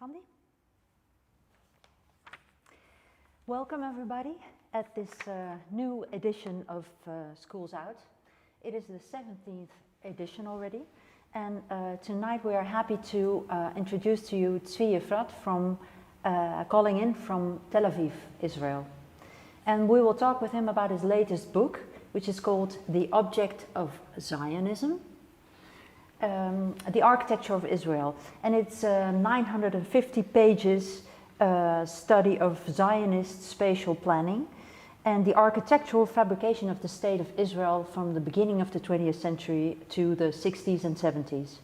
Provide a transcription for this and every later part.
Candy? Welcome everybody at this new edition of Schools Out. It is the 17th edition already, and tonight we are happy to introduce to you Zvi Efrat from calling in from Tel Aviv, Israel. And we will talk with him about his latest book, which is called The Object of Zionism, the Architecture of Israel. And it's 950 pages study of Zionist spatial planning and the architectural fabrication of the State of Israel from the beginning of the 20th century to the 60s and 70s.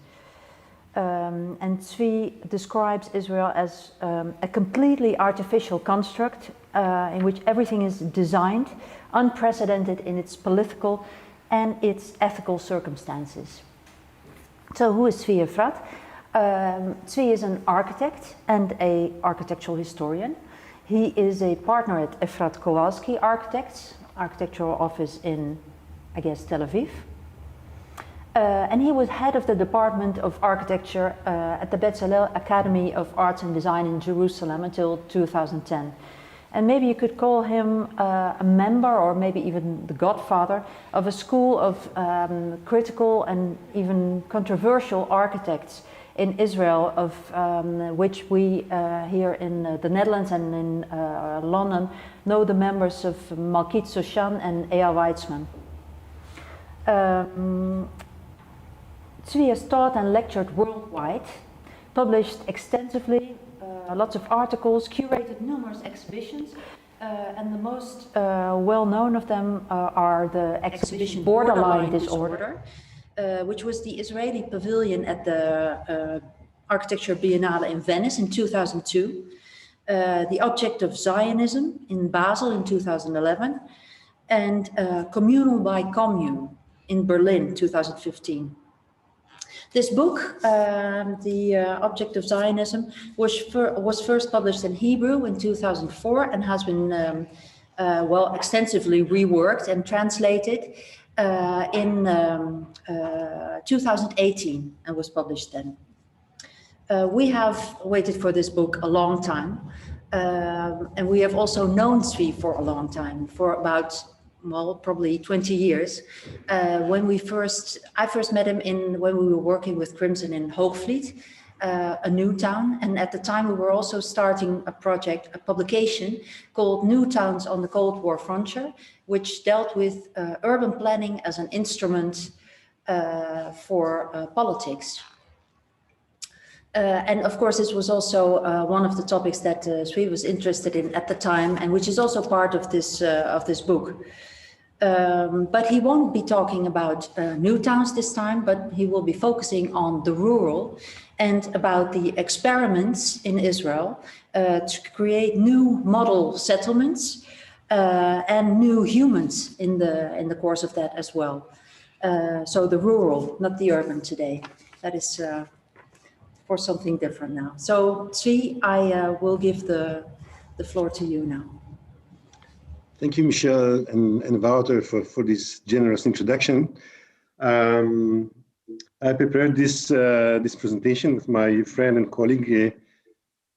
And Zvi describes Israel as a completely artificial construct in which everything is designed, unprecedented in its political and its ethical circumstances. So who is Zvi Efrat? Zvi is an architect and an architectural historian. He is a partner at Efrat Kowalski Architects, architectural office in, I guess, Tel Aviv. And he was head of the Department of Architecture at the Bezalel Academy of Arts and Design in Jerusalem until 2010. And maybe you could call him a member, or maybe even the godfather, of a school of critical and even controversial architects in Israel, of which we here in the Netherlands and in London know the members of Malkit Soshan and Ea Weitzman. Zvi has taught and lectured worldwide, published extensively, lots of articles, curated numerous exhibitions, and the most well-known of them are the exhibition Borderline Disorder, which was the Israeli pavilion at the Architecture Biennale in Venice in 2002, the Object of Zionism in Basel in 2011, and Communal by Commune in Berlin 2015. This book, The Object of Zionism, was first published in Hebrew in 2004 and has been extensively reworked and translated in 2018 and was published then. We have waited for this book a long time, and we have also known Zvi for a long time, for about, well, probably 20 years. When I first met him when we were working with Crimson in Hoogvliet, a new town, and at the time we were also starting a project, a publication called New Towns on the Cold War Frontier, which dealt with urban planning as an instrument for politics. And of course, this was also one of the topics that Zvi was interested in at the time, and which is also part of this book. But he won't be talking about new towns this time, but he will be focusing on the rural and about the experiments in Israel to create new model settlements and new humans in the course of that as well. So the rural, not the urban today. That is for something different now. So Zvi, I will give the floor to you now. Thank you, Michelle and Wouter, for this generous introduction. I prepared this presentation with my friend and colleague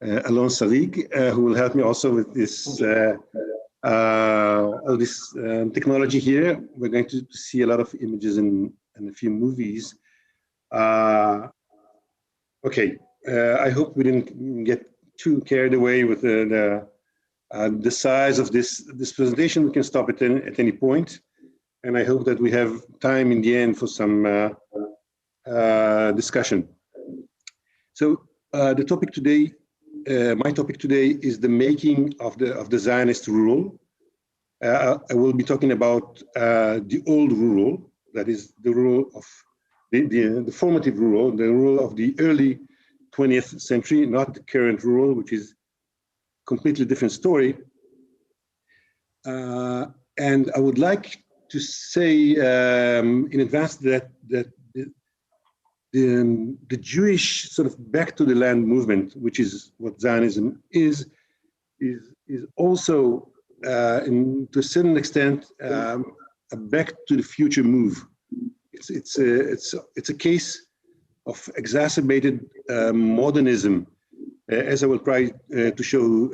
Alon Sarig, who will help me also with this technology here. We're going to see a lot of images and a few movies. Okay, I hope we didn't get too carried away with the size of this presentation. We can stop at any point, and I hope that we have time in the end for some discussion. So the topic today, my topic today, is the making of the Zionist rule. I will be talking about the old rule, that is the rule of the formative rule, the rule of the early 20th century, not the current rule, which is completely different story. And I would like to say in advance that the Jewish sort of back to the land movement, which is what Zionism is also to a certain extent a back to the future move. It's a case of exacerbated modernism as I will try to show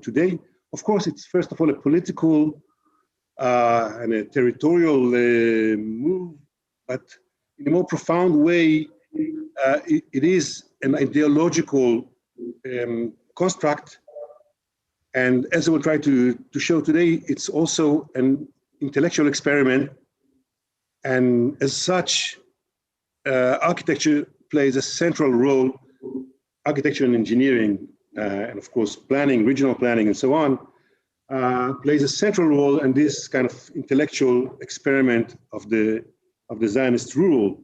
today. Of course, it's first of all a political and a territorial move, but in a more profound way, it is an ideological construct. And as I will try to show today, it's also an intellectual experiment. And as such, architecture plays a central role, architecture and engineering, and of course, planning, regional planning, and so on, plays a central role in this kind of intellectual experiment of the Zionist rule.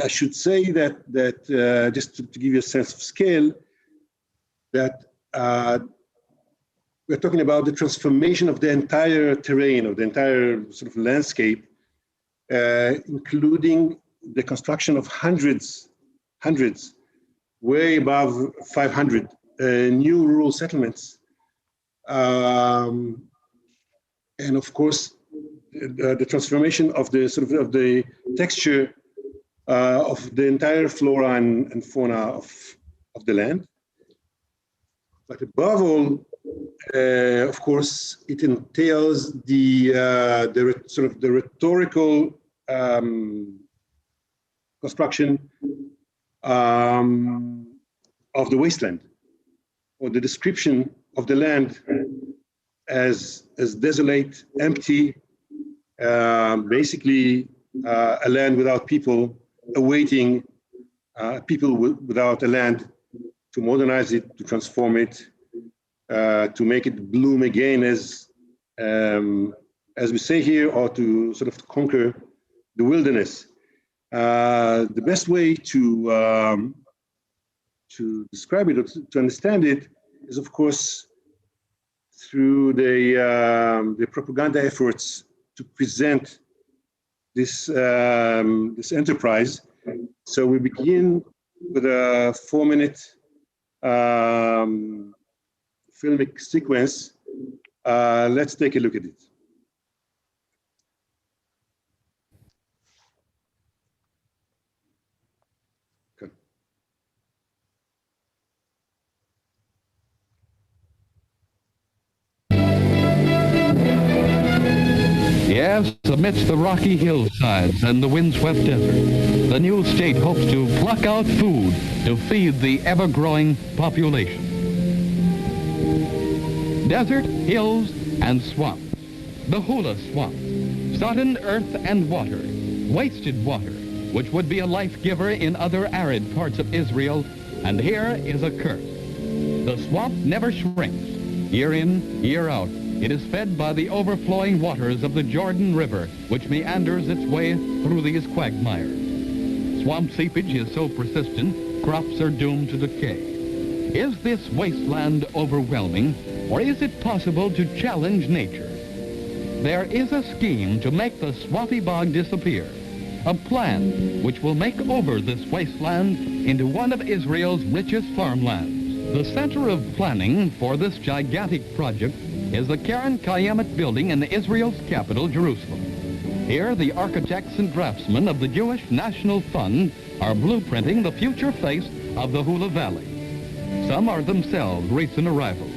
I should say that just to give you a sense of scale, that we're talking about the transformation of the entire terrain, of the entire sort of landscape, including the construction of hundreds, way above 500 new rural settlements. And of course, the transformation of the sort of the texture of the entire flora and fauna of the land. But above all, of course, it entails the sort of the rhetorical construction of the wasteland, or the description of the land as desolate, empty, basically a land without people, awaiting people without a land to modernize it, to transform it, to make it bloom again, as we say here, or to sort of conquer the wilderness. The best way to describe it, or to understand it, is of course through the propaganda efforts to present this this enterprise. So we begin with a 4-minute filmic sequence. Let's take a look at it. Okay. Yes, amidst the rocky hillsides and the windswept desert, the new state hopes to pluck out food to feed the ever-growing population. Desert, hills, and swamps. The Hula swamp. Sodden earth and water. Wasted water, which would be a life-giver in other arid parts of Israel. And here is a curse. The swamp never shrinks. Year in, year out, it is fed by the overflowing waters of the Jordan River, which meanders its way through these quagmires. Swamp seepage is so persistent, crops are doomed to decay. Is this wasteland overwhelming, or is it possible to challenge nature? There is a scheme to make the swampy bog disappear, a plan which will make over this wasteland into one of Israel's richest farmlands. The center of planning for this gigantic project is the Karen Kayemet building in Israel's capital, Jerusalem. Here, the architects and draftsmen of the Jewish National Fund are blueprinting the future face of the Hula Valley. Some are themselves recent arrivals.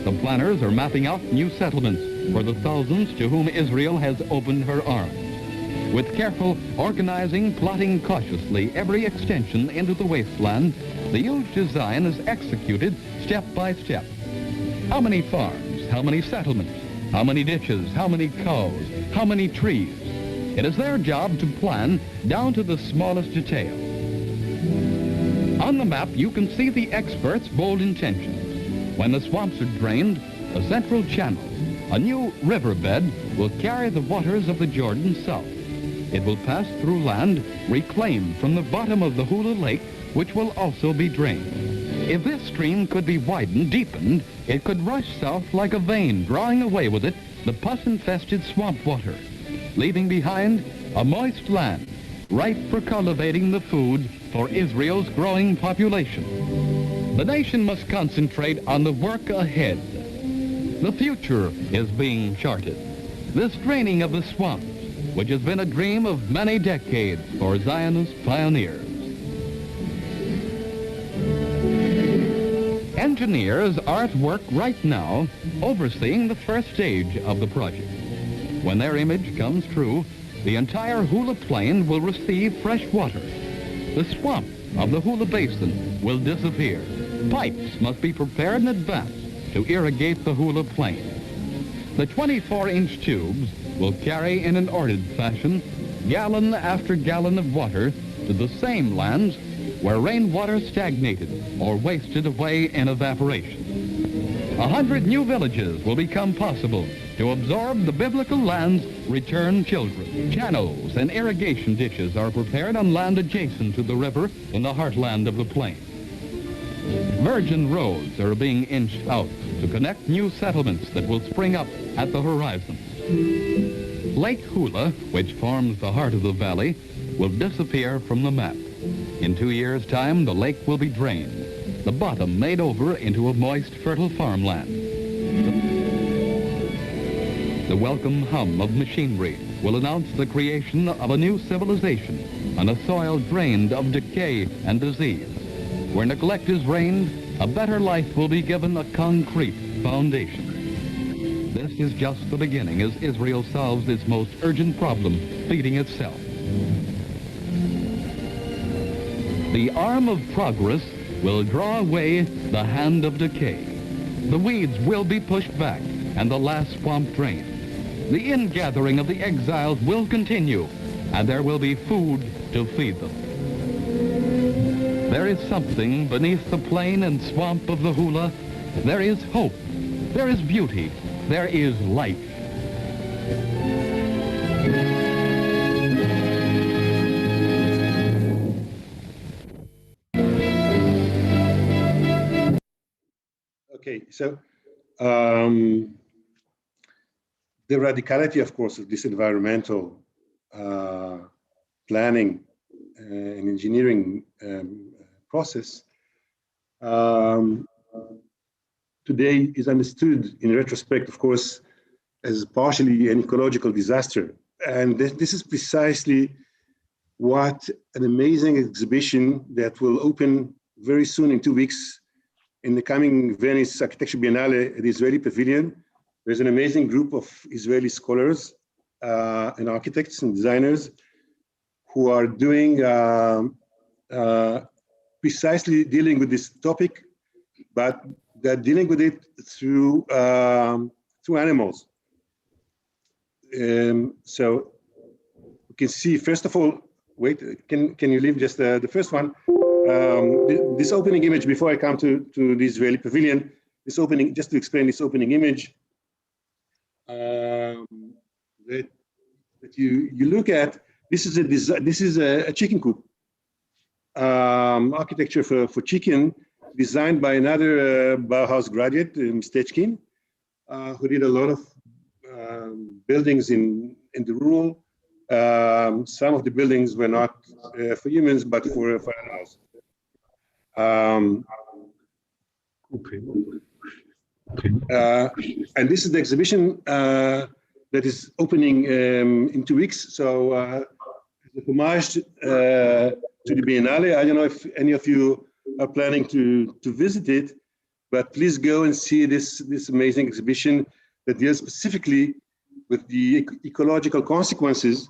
The planners are mapping out new settlements for the thousands to whom Israel has opened her arms. With careful organizing, plotting cautiously every extension into the wasteland, the huge design is executed step by step. How many farms? How many settlements? How many ditches? How many cows? How many trees? It is their job to plan down to the smallest detail. On the map, you can see the experts' bold intentions. When the swamps are drained, a central channel, a new riverbed, will carry the waters of the Jordan south. It will pass through land reclaimed from the bottom of the Hula Lake, which will also be drained. If this stream could be widened, deepened, it could rush south like a vein, drawing away with it the pus-infested swamp water, leaving behind a moist land, ripe for cultivating the food for Israel's growing population. The nation must concentrate on the work ahead. The future is being charted. This draining of the swamps, which has been a dream of many decades for Zionist pioneers. Engineers are at work right now overseeing the first stage of the project. When their image comes true, the entire Hula plain will receive fresh water. The swamp of the Hula Basin will disappear. Pipes must be prepared in advance to irrigate the Hula plain. The 24-inch tubes will carry in an ordered fashion gallon after gallon of water to the same lands where rainwater stagnated or wasted away in evaporation. 100 new villages will become possible to absorb the biblical land's returned children. Channels and irrigation ditches are prepared on land adjacent to the river in the heartland of the plain. Virgin roads are being inched out to connect new settlements that will spring up at the horizon. Lake Hula, which forms the heart of the valley, will disappear from the map. In 2 years' time, the lake will be drained, the bottom made over into a moist, fertile farmland. The welcome hum of machinery will announce the creation of a new civilization on a soil drained of decay and disease. Where neglect is reigned, a better life will be given a concrete foundation. This is just the beginning as Israel solves its most urgent problem, feeding itself. The arm of progress will draw away the hand of decay. The weeds will be pushed back and the last swamp drained. The ingathering of the exiles will continue, and there will be food to feed them. There is something beneath the plain and swamp of the Hula. There is hope. There is beauty. There is life. Okay, so the radicality, of course, of this environmental planning and engineering process today is understood in retrospect, of course, as partially an ecological disaster. And this is precisely what an amazing exhibition that will open very soon in 2 weeks in the coming Venice Architecture Biennale at the Israeli Pavilion. There's an amazing group of Israeli scholars and architects and designers who are doing precisely dealing with this topic, but they're dealing with it through animals. So you can see, first of all, wait, can you leave just the first one? This opening image, before I come to the Israeli Pavilion, this opening, just to explain this opening image, that you look at, this is a chicken coop, architecture for chicken, designed by another Bauhaus graduate, Stechkin, who did a lot of buildings in the rural. Some of the buildings were not for humans, but for animals. And this is the exhibition that is opening in 2 weeks. So the homage to the Biennale. I don't know if any of you are planning to visit it, but please go and see this amazing exhibition that deals specifically with the ecological consequences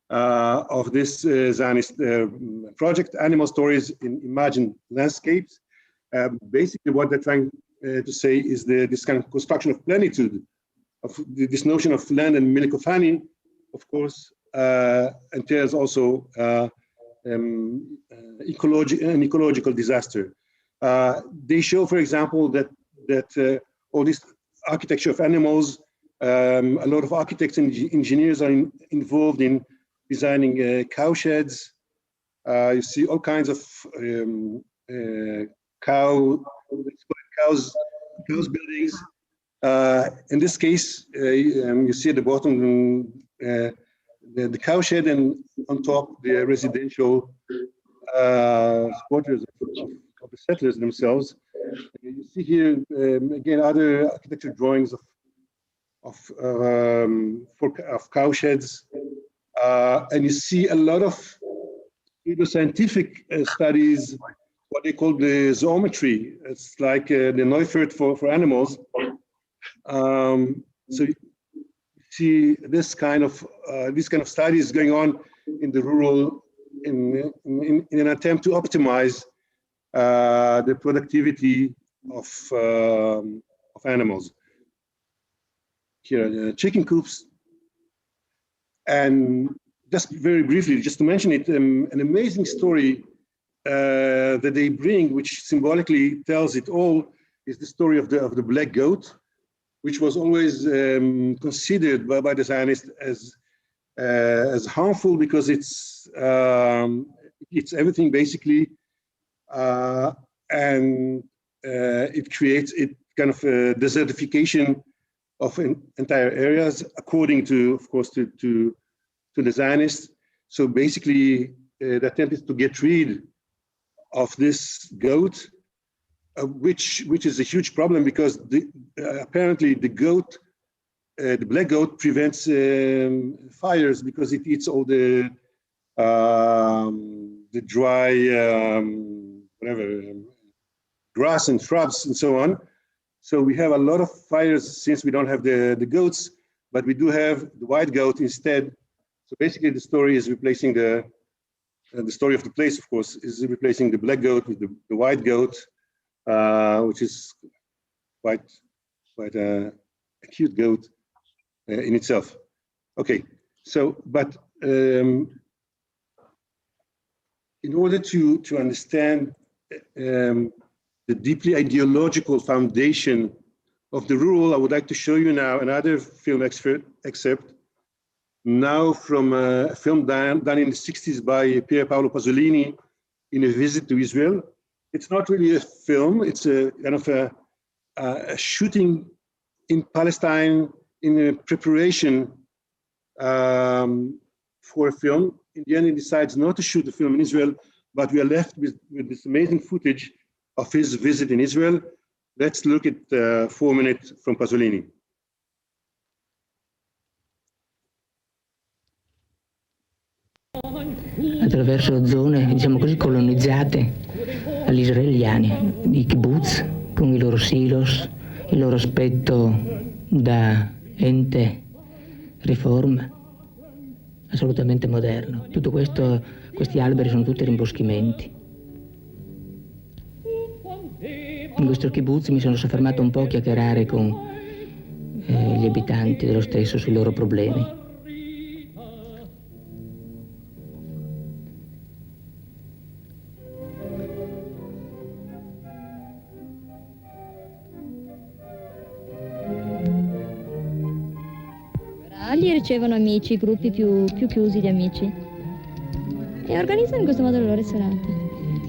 of this Zionist project, Animal Stories in Imagined Landscapes. Basically, what they're trying to say is this kind of construction of plenitude, of this notion of land and Milikofani, of course, entails also an ecological disaster. They show, for example, that all this architecture of animals, a lot of architects and engineers are involved in designing cow You see all kinds of cows buildings. In this case, you see at the bottom the cow shed, and on top the residential quarters of the settlers themselves. You see here again other architecture drawings of cow sheds, and you see a lot of scientific studies what they call the zoometry. It's like the Neufert for animals. So you see this kind of studies going on in the rural in an attempt to optimize the productivity of animals. Here, chicken coops, and just very briefly, just to mention it, an amazing story that they bring, which symbolically tells it all, is the story of the black goat, which was always considered by the Zionists as harmful because it's everything basically, and it creates kind of a desertification of entire areas, according to, of course, to the Zionists. So basically, the attempt is to get rid of this goat, which is a huge problem because apparently the black goat prevents fires because it eats all the dry grass and shrubs and so on. So we have a lot of fires since we don't have the goats, but we do have the white goat instead. So basically the story is replacing the story of the place, of course, is replacing the black goat with the white goat, which is quite a cute goat in itself. Okay, so, but in order to understand the deeply ideological foundation of the rule, I would like to show you now another film excerpt, now from a film done in the 60s by Pier Paolo Pasolini in a visit to Israel. It's not really a film, it's a kind of a shooting in Palestine in a preparation for a film. In the end, he decides not to shoot the film in Israel, but we are left with this amazing footage of his visit in Israel. Let's look at 4 minutes from Pasolini. Attraverso zone, diciamo così, colonizzate dagli israeliani, i kibbutz, con i loro silos, il loro aspetto da ente riforma, assolutamente moderno. Tutto questo, questi alberi sono tutti rimboschimenti. In questo kibbutz mi sono soffermato un po' a chiacchierare con gli abitanti dello stesso sui loro problemi. Ricevono amici, gruppi più chiusi di amici e organizzano in questo modo le loro serate.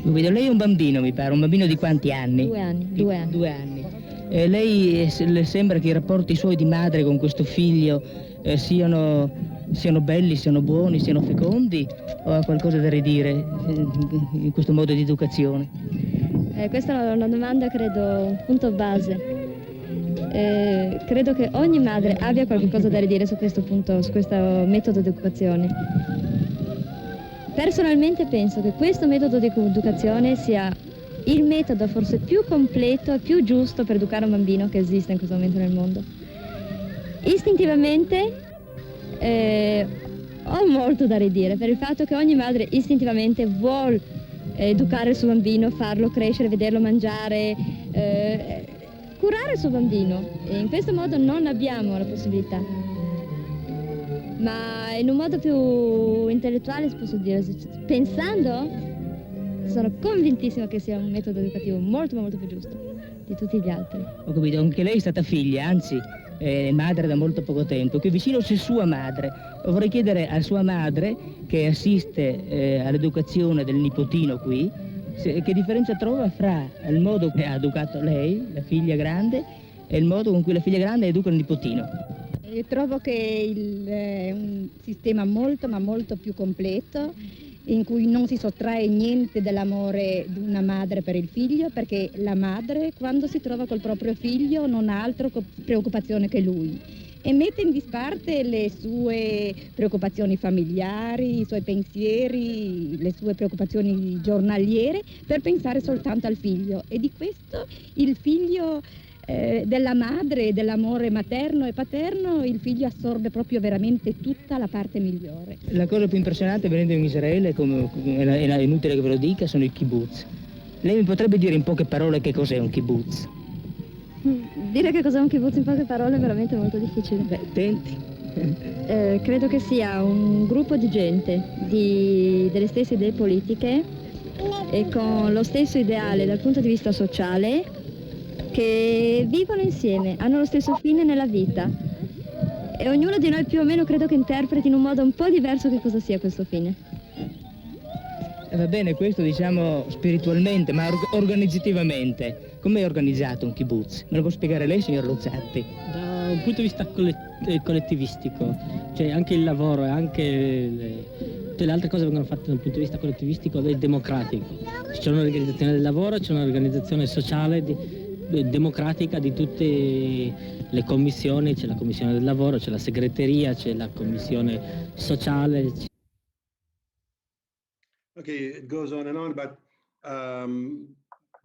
Vedo, lei è un bambino, mi pare, un bambino di quanti anni? 2 anni. 2 anni. Lei le sembra che i rapporti suoi di madre con questo figlio siano belli, siano buoni, siano fecondi, o ha qualcosa da ridire in questo modo di educazione? Questa è una domanda, credo, un punto base. Credo che ogni madre abbia qualcosa da ridire su questo punto, su questo metodo di educazione. Personalmente penso che questo metodo di educazione sia il metodo forse più completo e più giusto per educare un bambino che esiste in questo momento nel mondo. Istintivamente ho molto da ridire per il fatto che ogni madre istintivamente vuole educare il suo bambino, farlo crescere, vederlo mangiare, curare il suo bambino, e in questo modo non abbiamo la possibilità. Ma in un modo più intellettuale, posso dire, pensando, sono convintissima che sia un metodo educativo molto ma molto più giusto di tutti gli altri. Ho capito, anche lei è stata figlia, anzi madre da molto poco tempo. Che vicino c'è sua madre. Vorrei chiedere a sua madre, che assiste all'educazione del nipotino qui, che differenza trova fra il modo che ha educato lei, la figlia grande, e il modo con cui la figlia grande educa il nipotino? Trovo che è un sistema molto ma molto più completo, in cui non si sottrae niente dell'amore di una madre per il figlio, perché la madre, quando si trova col proprio figlio, non ha altro preoccupazione che lui. e mette in disparte le sue preoccupazioni familiari, i suoi pensieri, le sue preoccupazioni giornaliere per pensare soltanto al figlio, e di questo il figlio della madre, dell'amore materno e paterno, il figlio assorbe proprio veramente tutta la parte migliore. La cosa più impressionante venendo in Israele, come è inutile che ve lo dica, sono i kibbutz. Lei mi potrebbe dire in poche parole che cos'è un kibbutz? Dire che cos'è un kibbutz in poche parole è veramente molto difficile. Beh, tenti. Credo che sia un gruppo di gente delle stesse idee politiche e con lo stesso ideale dal punto di vista sociale, che vivono insieme, hanno lo stesso fine nella vita e ognuno di noi più o meno credo che interpreti in un modo un po' diverso che cosa sia questo fine. Va bene, questo diciamo spiritualmente, ma organizzativamente. Com'è organizzato un kibbutz? Me lo può spiegare lei, signor Luzzatti? Da un punto di vista collettivistico, cioè anche il lavoro e anche tutte le altre cose vengono fatte dal punto di vista collettivistico e democratico. C'è un'organizzazione del lavoro, c'è un'organizzazione sociale democratica di tutte le commissioni, c'è la commissione del lavoro, c'è la segreteria, c'è la commissione sociale. Okay, it goes on, but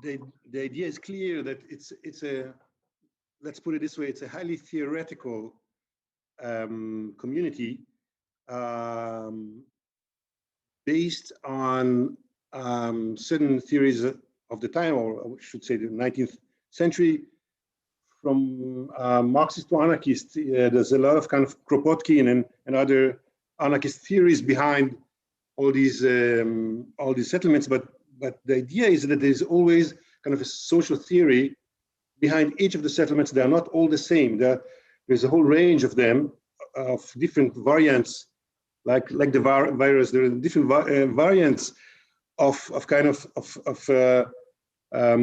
the idea is clear that it's a, let's put it this way, it's a highly theoretical community based on certain theories of the time, or I should say the 19th century, from Marxist to anarchist. There's a lot of kind of Kropotkin and other anarchist theories behind all these settlements, but the idea is that there's always kind of a social theory behind each of the settlements. They are not all the same. There's a whole range of them, of different variants, like the virus. There are different variants of kind of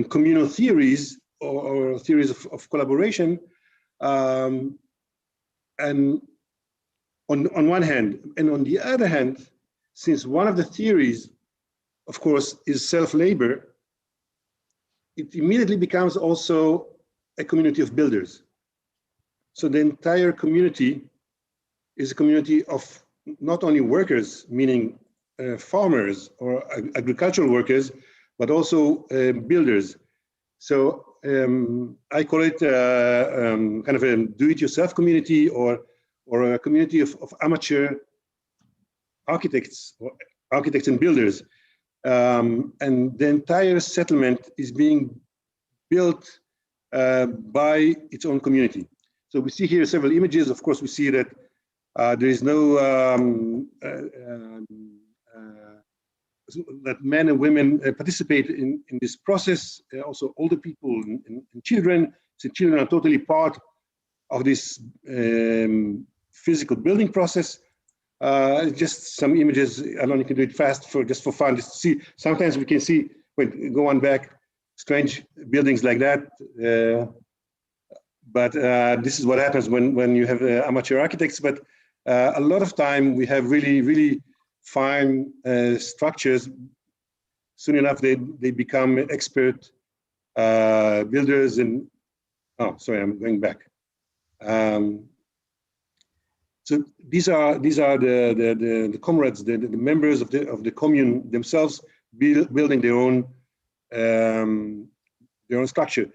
communal theories or theories of collaboration, and on one hand, and on the other hand, since one of the theories, of course, is self-labor, it immediately becomes also a community of builders. So the entire community is a community of not only workers, meaning farmers or agricultural workers, but also builders. So I call it kind of a do-it-yourself community, or a community of amateur architects and builders, and the entire settlement is being built by its own community. So we see here several images. Of course, we see that there is no that men and women participate in this process. Also, older people and children. So children are totally part of this physical building process. Just some images. I don't know, you can do it fast just for fun, just to see. Sometimes we can see, wait, go on back, strange buildings like that. But this is what happens when you have amateur architects. But a lot of time we have really fine structures. Soon enough, they become expert builders. And oh, sorry, I'm going back. So these are the comrades, the members of the commune themselves, building their own structure.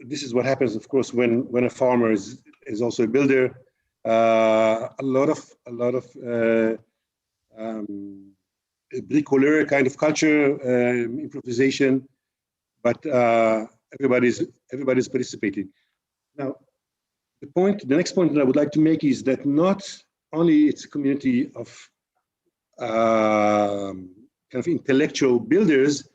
This is what happens, of course, when a farmer is also a builder. A lot of bricoleur kind of culture, improvisation, but everybody's participating. Now, the next point that I would like to make is that not only it's a community of kind of intellectual builders,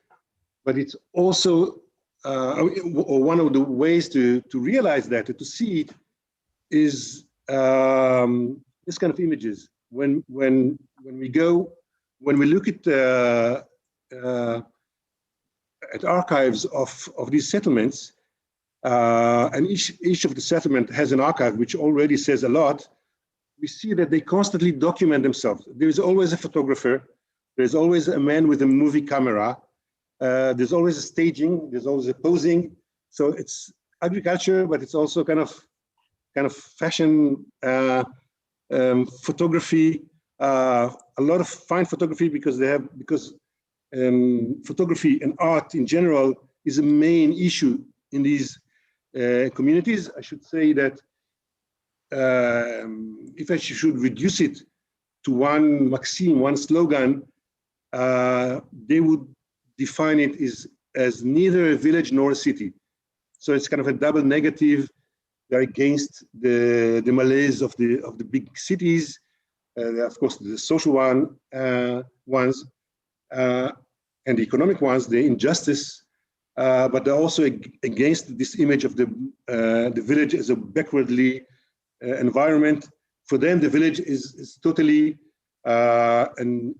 but it's also or one of the ways to realize that, to see it, is this kind of images. When we look at archives of these settlements, and each of the settlement has an archive which already says a lot, we see that they constantly document themselves. There's always a photographer, there's always a man with a movie camera, there's always a staging, there's always a posing. So it's agriculture, but it's also kind of kind of fashion photography, a lot of fine photography, because photography and art in general is a main issue in these communities. I should say that if I should reduce it to one maxim, one slogan, they would define it as neither a village nor a city. So it's kind of a double negative. They're against the malaise of the big cities, of course the social ones, and the economic ones, the injustice, but they're also against this image of the village as a backwardly environment. For them, the village is totally an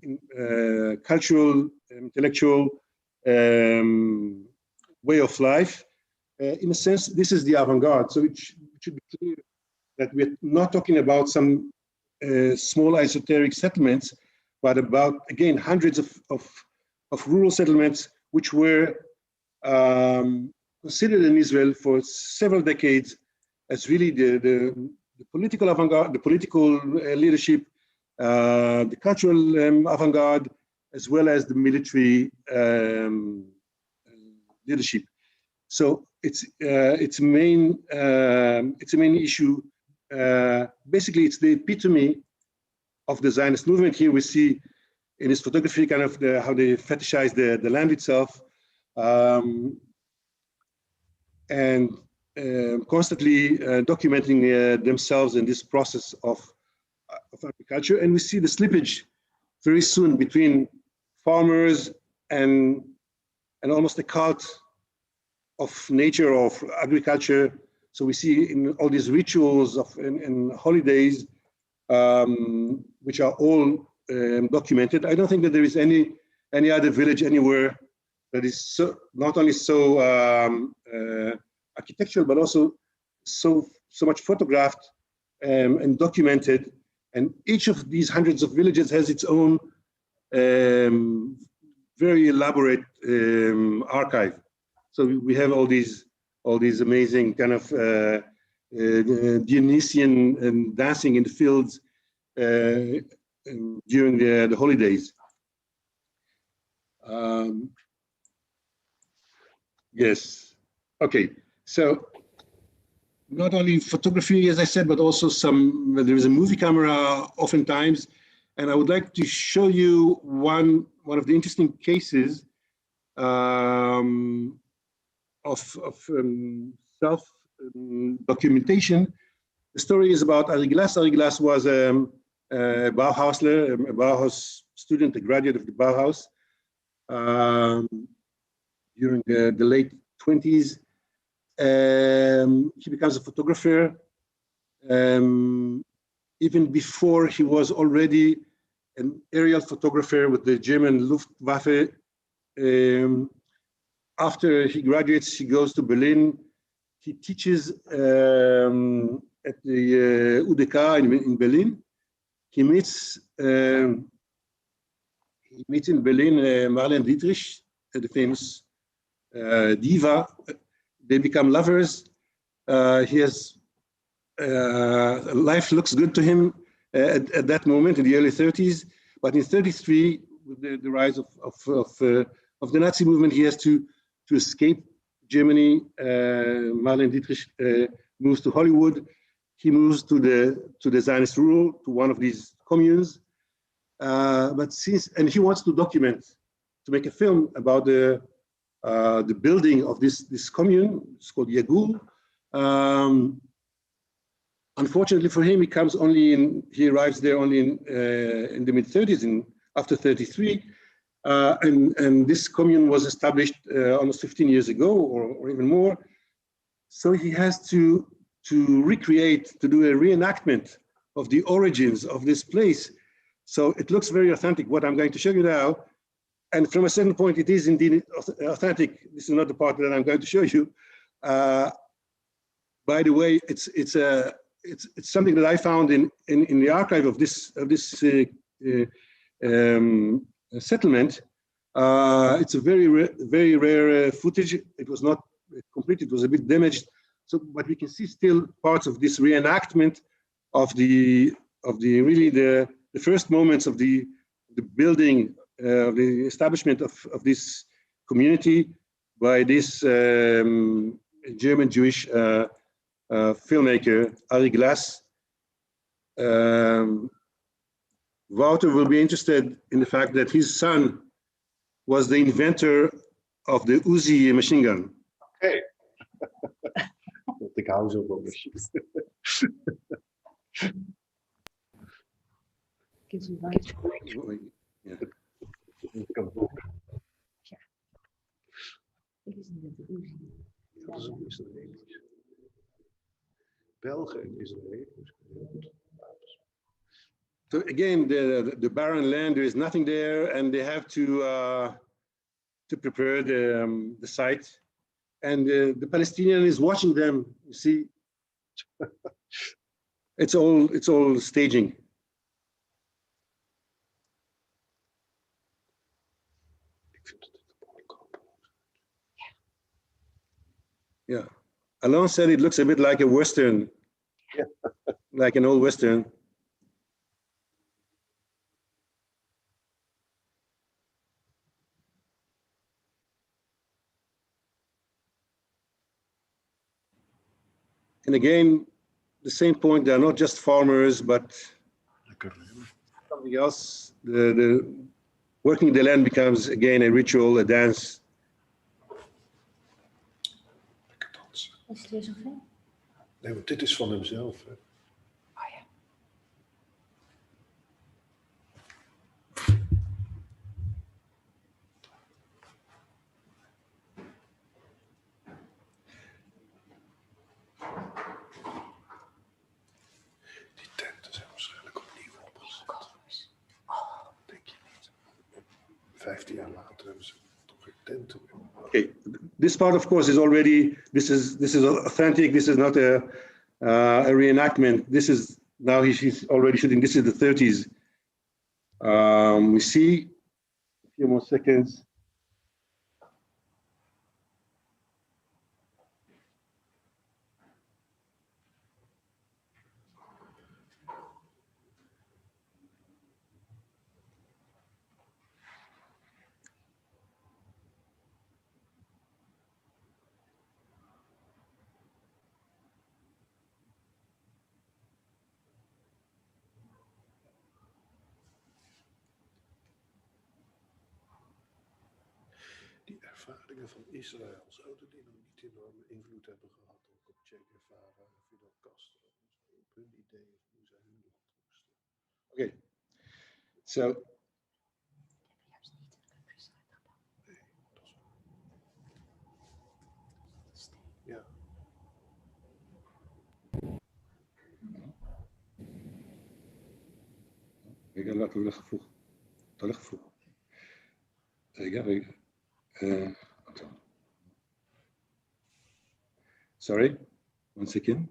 cultural, intellectual way of life. In a sense, this is the avant-garde. So it should be clear that we're not talking about some small esoteric settlements, but about, again, hundreds of rural settlements which were considered in Israel for several decades as really the political avant-garde, the political leadership, the cultural avant-garde, as well as the military leadership. So it's a main issue. Basically, it's the epitome of the Zionist movement. Here we see in his photography kind of how they fetishize the land itself, and constantly documenting themselves in this process of agriculture. And we see the slippage very soon between farmers and almost a cult of nature, of agriculture. So we see in all these rituals and holidays, which are all documented. I don't think that there is any other village anywhere that is so, not only so architectural, but also so much photographed and documented. And each of these hundreds of villages has its own very elaborate archive. So we have all these amazing kind of Dionysian dancing in the fields during the holidays. Yes. Okay. So not only photography, as I said, but also there is a movie camera oftentimes. And I would like to show you one of the interesting cases of self-documentation. The story is about Ari Glass. Ari Glass was a Bauhausler, a Bauhaus student, a graduate of the Bauhaus during the late 20s. He becomes a photographer. Even before, he was already an aerial photographer with the German Luftwaffe. After he graduates, he goes to Berlin. He teaches at the UDK in Berlin. He meets in Berlin Marlene Dietrich, the famous diva. They become lovers. He has life looks good to him at that moment in the early 30s. But in 33, with the rise of the Nazi movement, he has to escape Germany. Marlene Dietrich moves to Hollywood. He moves to the Zionist rule, to one of these communes. And he wants to document, to make a film about the building of this commune. It's called Yagul. Unfortunately for him, he arrives there only in the mid-30s, after 33. And this commune was established almost 15 years ago, or even more. So he has to recreate, to do a reenactment of the origins of this place. So it looks very authentic, what I'm going to show you now. And from a certain point, it is indeed authentic. This is not the part that I'm going to show you. By the way, it's something that I found in the archive of this settlement. It's a very rare footage. It was not complete. It was a bit damaged So, but we can see still parts of this reenactment of the really the first moments of the building, the establishment of this community by this German Jewish filmmaker Ari Glass. Wouter will be interested in the fact that his son was the inventor of the Uzi machine gun. Okay. Ik hou zo van machines. Ja. Dat is een Israëlisch. Belgen en Israël. So again, the barren land, there is nothing there, and they have to prepare the site. And the Palestinian is watching them. You see, it's all staging. Yeah, Alain said it looks a bit like a Western, like an old Western. And again, the same point, they're not just farmers, but something else. The working the land becomes, again, a ritual, a dance. Is het weer zover? Nee, want dit is van hemzelf. Hè. Oh ja. Die tenten zijn waarschijnlijk opnieuw opgezet. Denk je niet? 15 jaar later hebben ze toch geen tenten meer. Okay, this part, of course, is already, this is authentic. This is not a reenactment. This is, now he's already shooting. This is the 30s. We see a few more seconds. Die ervaringen van Israël, zouden die nog niet enorme invloed hebben gehad ook op Che Guevara en Fidel Castro? Op hun idee of hoe zij hun land moesten. Okay, so. Nee, dat is ja. Ik laat het gevoel. Dat gevoel. Zeker. Sorry, one second.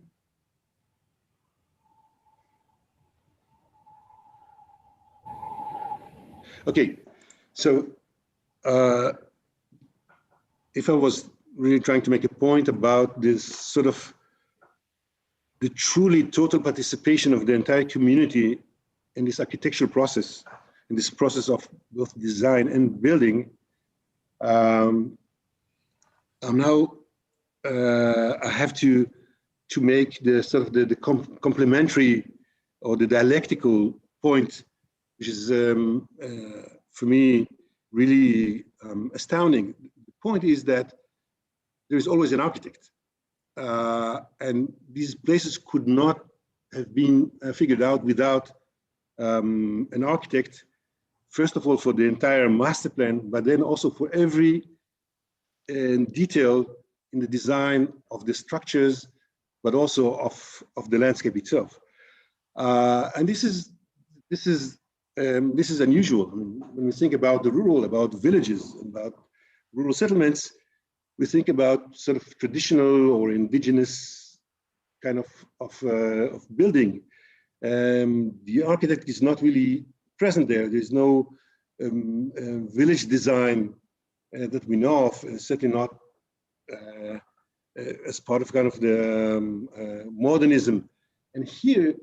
Okay, so if I was really trying to make a point about this sort of the truly total participation of the entire community in this architectural process, in this process of both design and building, I'm now I have to make the sort of the complementary or the dialectical point, which is for me really astounding. The point is that there is always an architect, and these places could not have been figured out without an architect. First of all, for the entire master plan, but then also for every detail in the design of the structures, but also of the landscape itself. And this is unusual. I mean, when we think about the rural, about villages, about rural settlements, we think about sort of traditional or indigenous kind of building. The architect is not really present there. There's no village design that we know of, and certainly not as part of kind of the modernism. And here,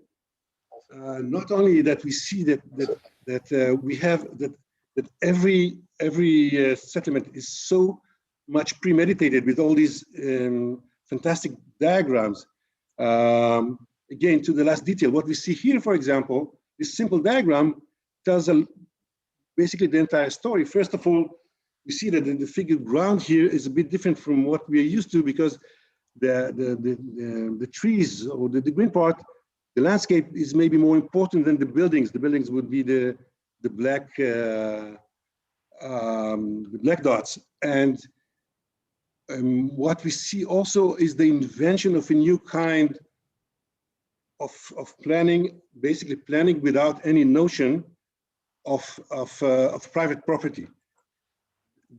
not only that we see that we have that every settlement is so much premeditated with all these fantastic diagrams. Again, to the last detail, what we see here, for example, this simple diagram tells basically the entire story. First of all, we see that the figured ground here is a bit different from what we are used to, because the trees or the green part, the landscape is maybe more important than the buildings. The buildings would be the black dots. And what we see also is the invention of a new kind of planning, basically planning without any notion of private property.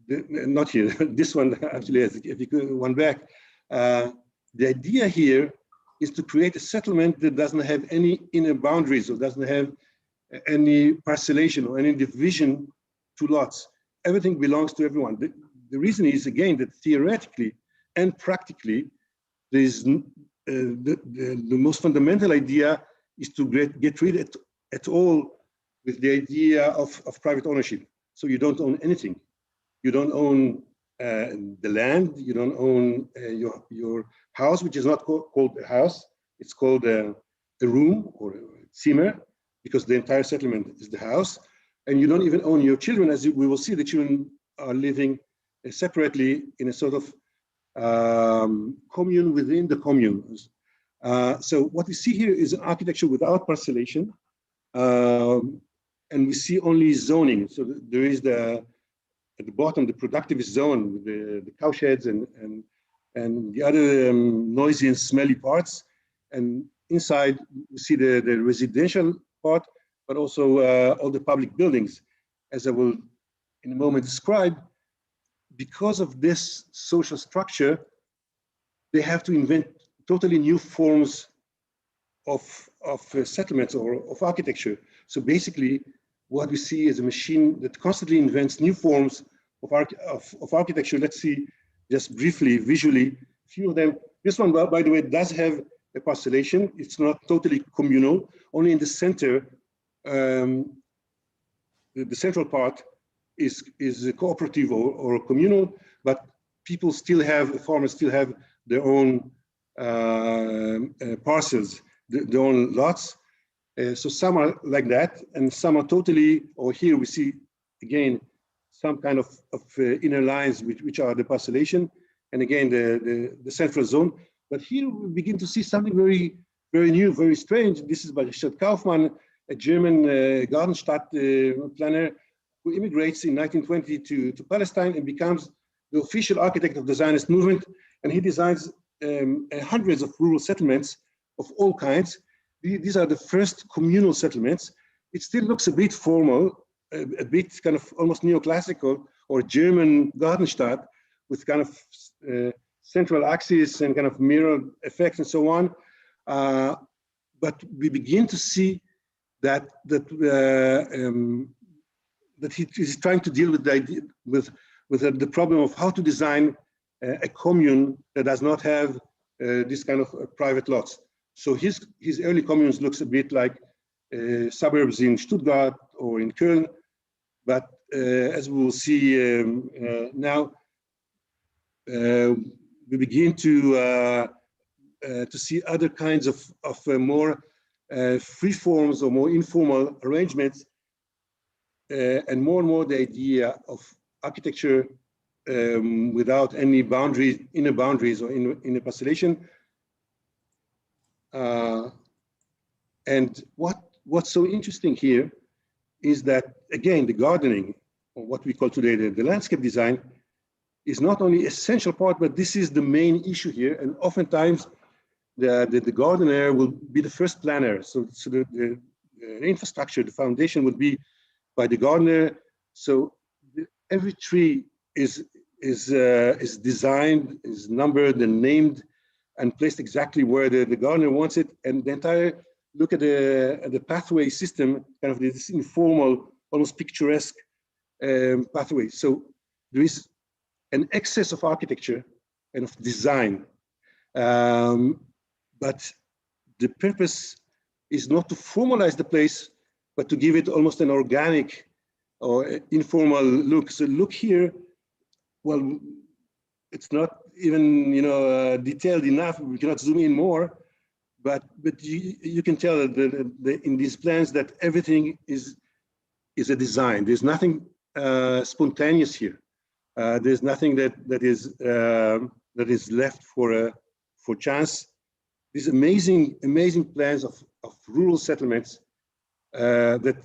Not here, this one actually, if you go one back. The idea here is to create a settlement that doesn't have any inner boundaries or doesn't have any parcellation or any division to lots. Everything belongs to everyone. The reason is, again, that theoretically and practically, there is the most fundamental idea is to get rid at all with the idea of private ownership. So you don't own anything. You don't own the land. You don't own your house, which is not called a house. It's called a room or a zimmer, because the entire settlement is the house. And you don't even own your children. As we will see, the children are living separately in a sort of commune within the commune. So what we see here is an architecture without parcellation, and we see only zoning. So there is at the bottom, the productivist zone with the cowsheds and the other noisy and smelly parts. And inside, we see the residential part, but also all the public buildings, as I will in a moment describe. Because of this social structure, they have to invent totally new forms of settlements or of architecture. So basically, what we see is a machine that constantly invents new forms of architecture. Let's see just briefly, visually, a few of them. This one, by the way, does have a parcellation. It's not totally communal. Only in the center, the central part is cooperative or communal, but people still have, farmers still have their own parcels, their own lots. So some are like that, and some are totally, or here we see, again, some kind of inner lines, which are the parcellation, and again, the central zone. But here we begin to see something very, very new, very strange. This is by Richard Kaufmann, a German Gartenstadt planner who immigrates in 1920 to Palestine and becomes the official architect of the Zionist movement. And he designs hundreds of rural settlements of all kinds. These are the first communal settlements. It still looks a bit formal, a bit kind of almost neoclassical or German Gartenstadt with kind of central axis and kind of mirror effects and so on. But we begin to see that he is trying to deal with the idea, with the problem of how to design a commune that does not have this kind of private lots. So his early communes looks a bit like suburbs in Stuttgart or in Köln, but as we will see now, we begin to see other kinds of more free forms or more informal arrangements, and more the idea of architecture without any boundaries, inner boundaries or inner parcellation. And what's so interesting here is that, again, the gardening, or what we call today the landscape design, is not only essential part, but this is the main issue here. And oftentimes, the gardener will be the first planner. So the infrastructure, the foundation would be by the gardener. So every tree is designed, is numbered and named and placed exactly where the gardener wants it. And the entire look at the pathway system, kind of this informal, almost picturesque pathway. So there is an excess of architecture and of design But the purpose is not to formalize the place, but to give it almost an organic or informal look. So look here, well, it's not even detailed enough. We cannot zoom in more, but you can tell that in these plans that everything is a design. There's nothing spontaneous here. There's nothing that is left for chance. These amazing plans of rural settlements that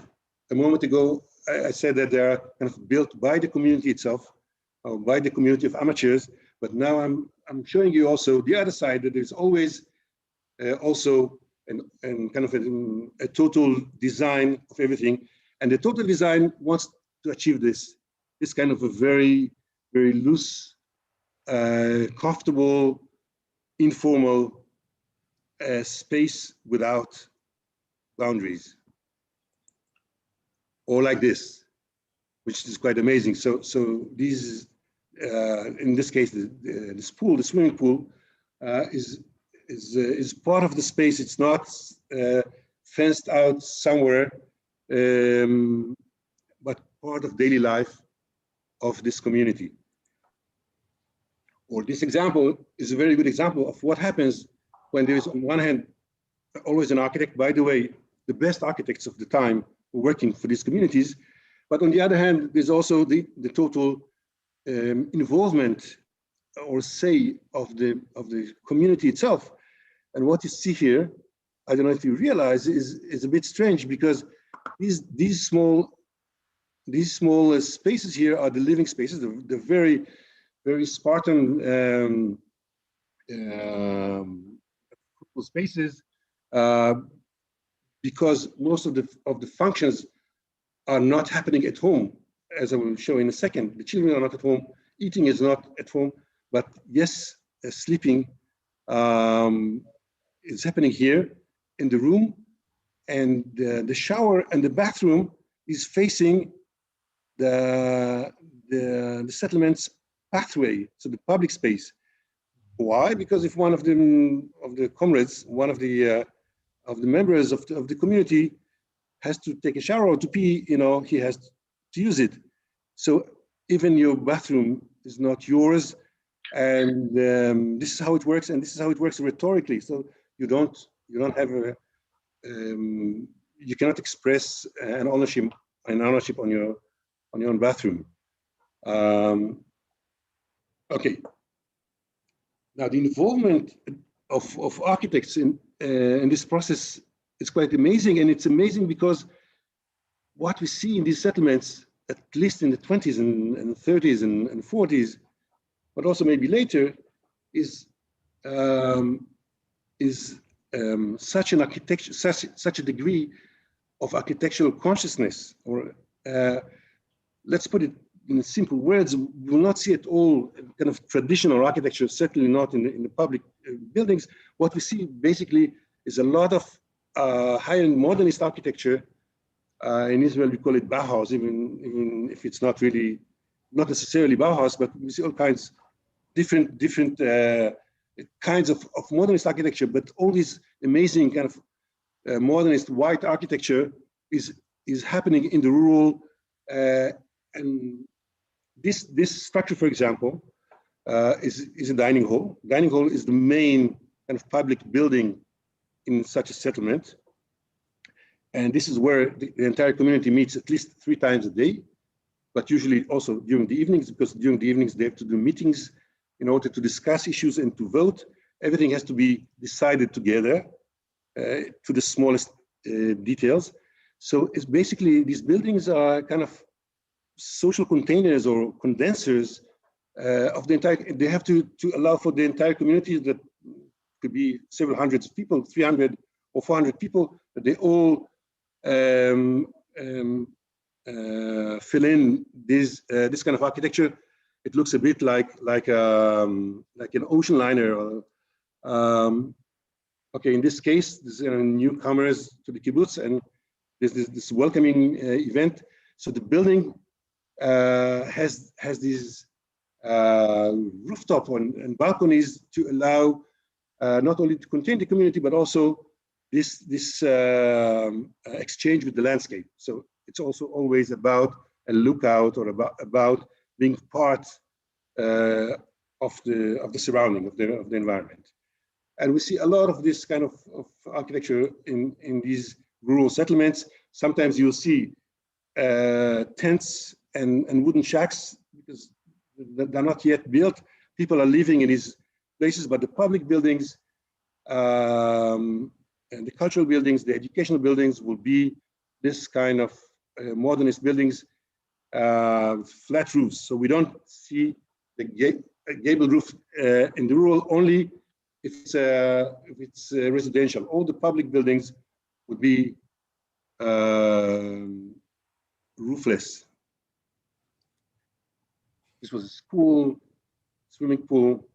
a moment ago I said that they are kind of built by the community itself, or by the community of amateurs. But now I'm showing you also the other side, that there's always also an kind of a total design of everything, and the total design wants to achieve this kind of a very loose, comfortable, informal space without boundaries, or like this, which is quite amazing. So these, in this case, this pool, the swimming pool, is part of the space. It's not fenced out somewhere, but part of daily life of this community. Or this example is a very good example of what happens when there is, on one hand, always an architect. By the way, the best architects of the time were working for these communities. But on the other hand, there's also the total involvement or say of the community itself. And what you see here, I don't know if you realize, is a bit strange, because these small spaces here are the living spaces, the very Spartan spaces, because most of the functions are not happening at home, as I will show in a second. The children are not at home, eating is not at home, but yes, sleeping is happening here in the room, and the shower and the bathroom is facing the settlement's pathway, so the public space. Why? Because if one of the comrades, one of the members of the community has to take a shower or to pee, he has to use it. So even your bathroom is not yours, and this is how it works, and this is how it works rhetorically. So you don't have you cannot express an ownership on your own bathroom. Okay. Now the involvement of architects in this process is quite amazing, and it's amazing because what we see in these settlements, at least in the 20s and 30s and 40s, but also maybe later, is such an architecture, such a degree of architectural consciousness, or let's put it in simple words, we will not see at all kind of traditional architecture, certainly not in the public buildings. What we see basically is a lot of high-end modernist architecture. In Israel, we call it Bauhaus, even if it's not necessarily Bauhaus, but we see all kinds, different kinds of modernist architecture. But all this amazing kind of modernist white architecture is happening in the rural, and this structure, for example, is a dining hall. Dining hall is the main kind of public building in such a settlement. And this is where the entire community meets at least 3 times a day, but usually also during the evenings, because during the evenings they have to do meetings in order to discuss issues and to vote. Everything has to be decided together to the smallest details. So it's basically, these buildings are kind of social containers or condensers of the entire, they have to allow for the entire community, that could be several hundreds of people, 300 or 400 people, that they all fill in this kind of architecture. It looks a bit like an ocean liner. Okay, in this case, this newcomers to the kibbutz, and this welcoming event. So the building has these rooftop and balconies to allow not only to contain the community, but also this exchange with the landscape. So it's also always about a lookout or about being part of the surrounding of the environment. And we see a lot of this kind of architecture in these rural settlements. Sometimes you'll see tents and wooden shacks because they're not yet built. People are living in these places, but the public buildings and the cultural buildings, the educational buildings will be this kind of modernist buildings, flat roofs. So we don't see the gable roof in the rural only if it's residential. All the public buildings would be roofless. This was a school, swimming pool.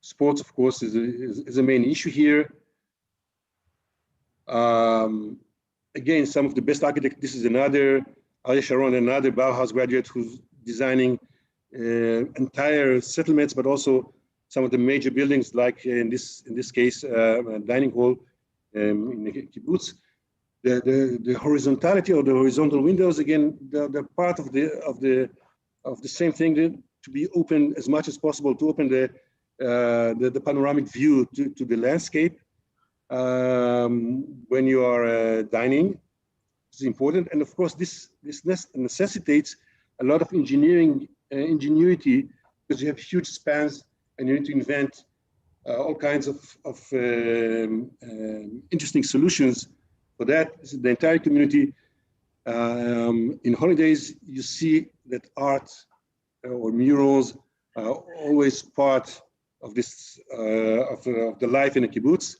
Sports, of course, is a main issue here. Again, some of the best architects. This is another Ariel Sharon, another Bauhaus graduate who's designing entire settlements, but also some of the major buildings, like in this case, a dining hall in the kibbutz. The horizontality or the horizontal windows, again, they're part of the same thing, to be open as much as possible, to open the panoramic view to the landscape when you are dining. It's important, and of course, this necessitates a lot of ingenuity, because you have huge spans and you need to invent all kinds of interesting solutions for that. This is the entire community. In holidays, you see that art or murals are always part of this of the life in a kibbutz.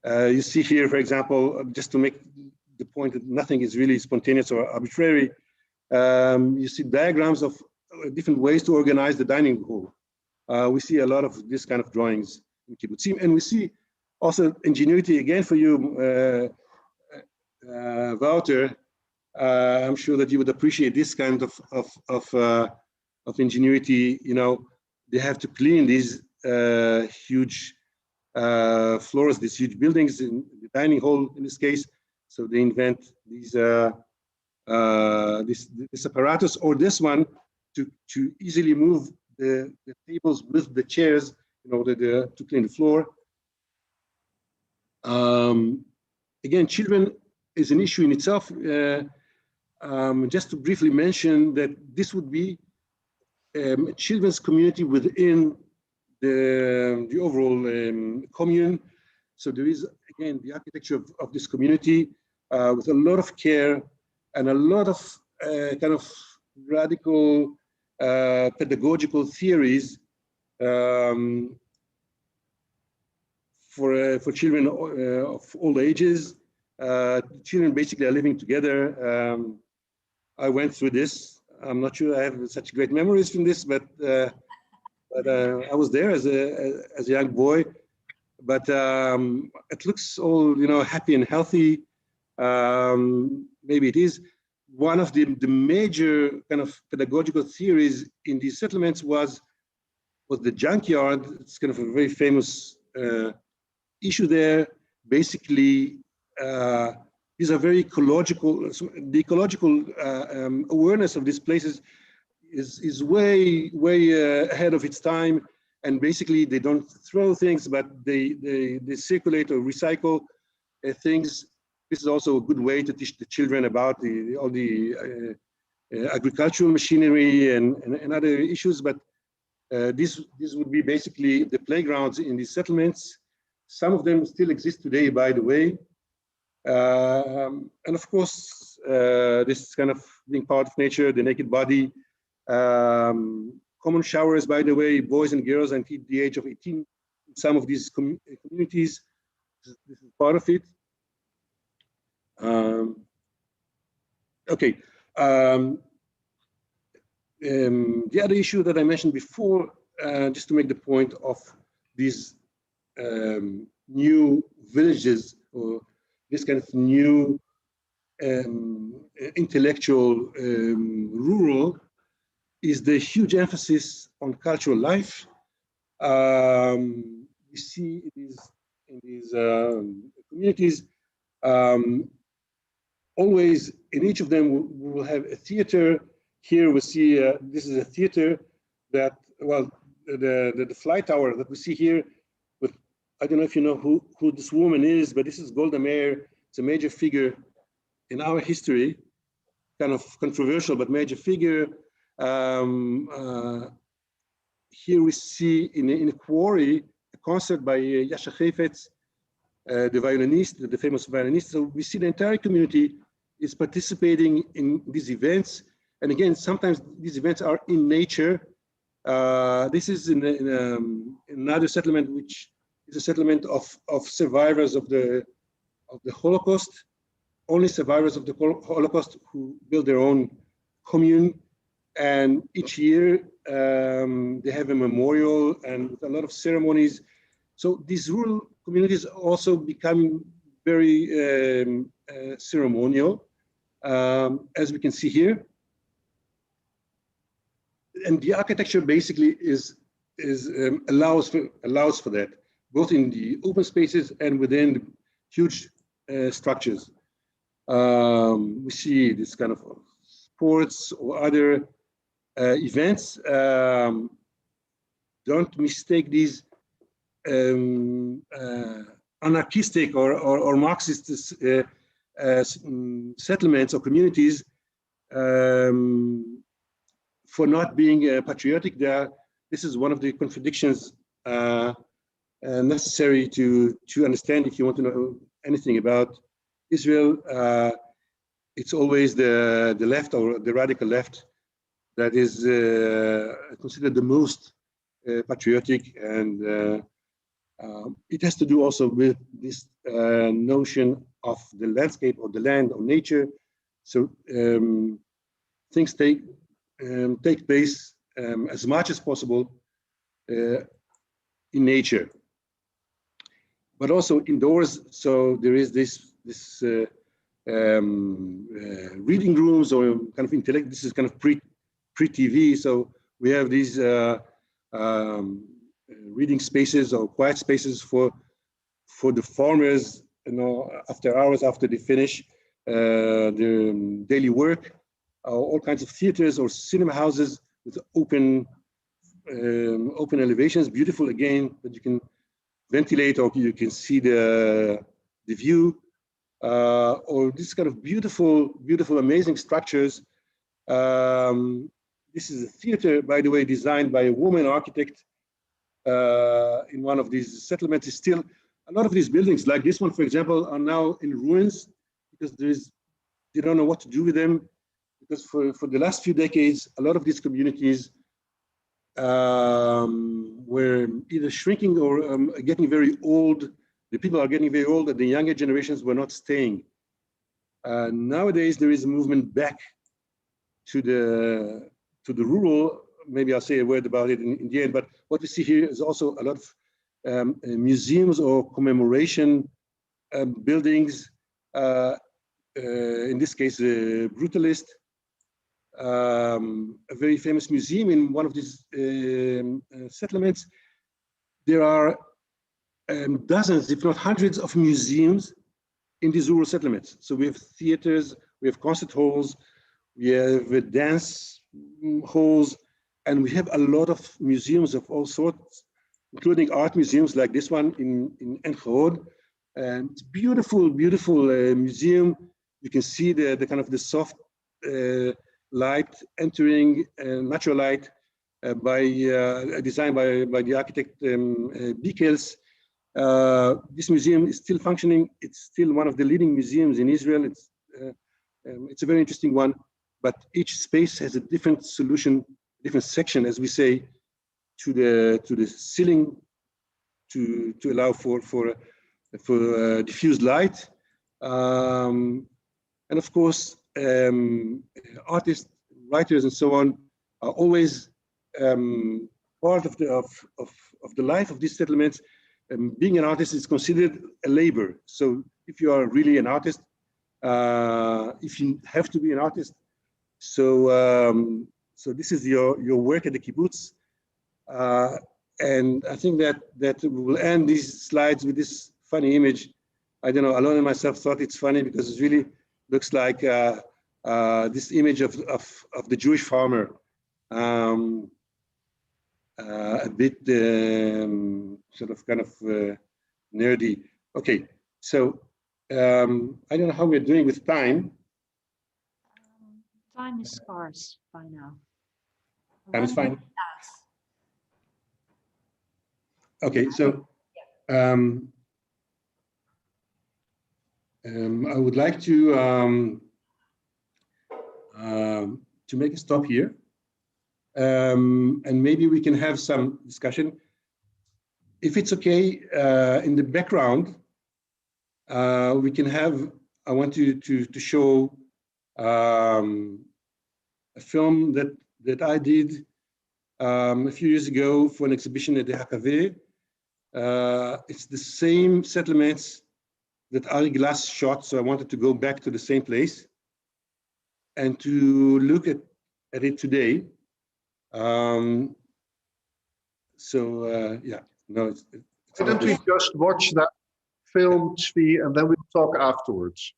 You see here, for example, just to make the point that nothing is really spontaneous or arbitrary, you see diagrams of different ways to organize the dining hall. We see a lot of this kind of drawings in kibbutzim, and we see also ingenuity again for you, Wouter. I'm sure that you would appreciate this kind of ingenuity. You know, they have to clean these huge floors, these huge buildings in the dining hall in this case. So they invent these this apparatus, or this one, to easily move the tables with the chairs in order to clean the floor. Again, children is an issue in itself. Just to briefly mention that this would be a children's community within the overall commune. So there is, again, the architecture of this community with a lot of care and a lot of kind of radical pedagogical theories for children of all ages. Children basically are living together. I went through this. I'm not sure I have such great memories from this, but I was there as a young boy. But it looks all, you know, happy and healthy. Maybe it is. One of the major kind of pedagogical theories in these settlements was the junkyard. It's kind of a very famous issue there. Basically, these are very ecological. So the ecological awareness of these places is way ahead of its time. And basically, they don't throw things, but they circulate or recycle things. This is also a good way to teach the children about all the agricultural machinery and other issues. But this would be basically the playgrounds in these settlements. Some of them still exist today, by the way. And of course, this kind of being part of nature, the naked body, common showers, by the way, boys and girls until the age of 18. In some of these communities, this is part of it. Okay. The other issue that I mentioned before, just to make the point of these new villages, or this kind of new intellectual rural, is the huge emphasis on cultural life. we see in these communities, always in each of them we will have a theater. Here we see this is a theater that, well, the fly tower that we see here with, I don't know if you know who this woman is, but this is Golda Meir. It's a major figure in our history, kind of controversial, but major figure. Here we see in a quarry a concert by Yasha Heifetz, the violinist, the famous violinist. So we see the entire community is participating in these events. And again, sometimes these events are in nature. This is in another settlement, which is a settlement of survivors of the Holocaust. Only survivors of the Holocaust who build their own commune. And each year they have a memorial and a lot of ceremonies. So these rural communities also become very ceremonial, as we can see here. And the architecture basically allows for that, both in the open spaces and within the huge structures. We see this kind of sports or other events. Don't mistake these anarchistic or Marxist settlements or communities for not being patriotic. This is one of the contradictions necessary to understand if you want to know anything about Israel. It's always the left or the radical left that is considered the most patriotic, and it has to do also with this notion of the landscape or the land or nature. So things take place as much as possible in nature, but also indoors. So there is this reading rooms or kind of intellect. This is kind of pre-TV. So we have these reading spaces or quiet spaces for the farmers, after hours, after they finish their daily work. All kinds of theaters or cinema houses with open elevations, beautiful again, that you can ventilate or you can see the view, or this kind of beautiful, amazing structures. This is a theater, by the way, designed by a woman architect in one of these settlements. Is still a lot of these buildings, like this one, for example, are now in ruins because they don't know what to do with them. Because for the last few decades, a lot of these communities were either shrinking or getting very old. The people are getting very old, and the younger generations were not staying. Nowadays, there is a movement back to the rural. Maybe I'll say a word about it in the end. But what we see here is also a lot of museums or commemoration buildings. In this case, a brutalist. A very famous museum in one of these settlements. There are dozens, if not hundreds, of museums in these rural settlements. So we have theaters, we have concert halls, we have dance halls, and we have a lot of museums of all sorts, including art museums like this one in En Khorod. And it's beautiful, museum. You can see the kind of the soft light entering, natural light, designed by the architect Bikels. This museum is still functioning. It's still one of the leading museums in Israel. It's a very interesting one, but each space has a different solution, different section, as we say, to the ceiling to allow for diffused light, and of course. Artists, writers, and so on are always part of the life of these settlements. Being an artist is considered a labor. So if you are really an artist, if you have to be an artist, so this is your work at the kibbutz. And I think that we'll end these slides with this funny image. I don't know, Alon and myself thought it's funny because it really looks like this image of the Jewish farmer, a bit sort of kind of nerdy. Okay, so I don't know how we're doing with time. Time is scarce by now. Time is fine. Okay, so I would like to make a stop here, and maybe we can have some discussion. If it's okay, in the background, we can have. I want to show a film that I did a few years ago for an exhibition at the HKV. It's the same settlements that Ari Glass shot, so I wanted to go back to the same place and to look at it today. Yeah, no, it's Why don't we just watch that film, Zvi, and then we'll talk afterwards?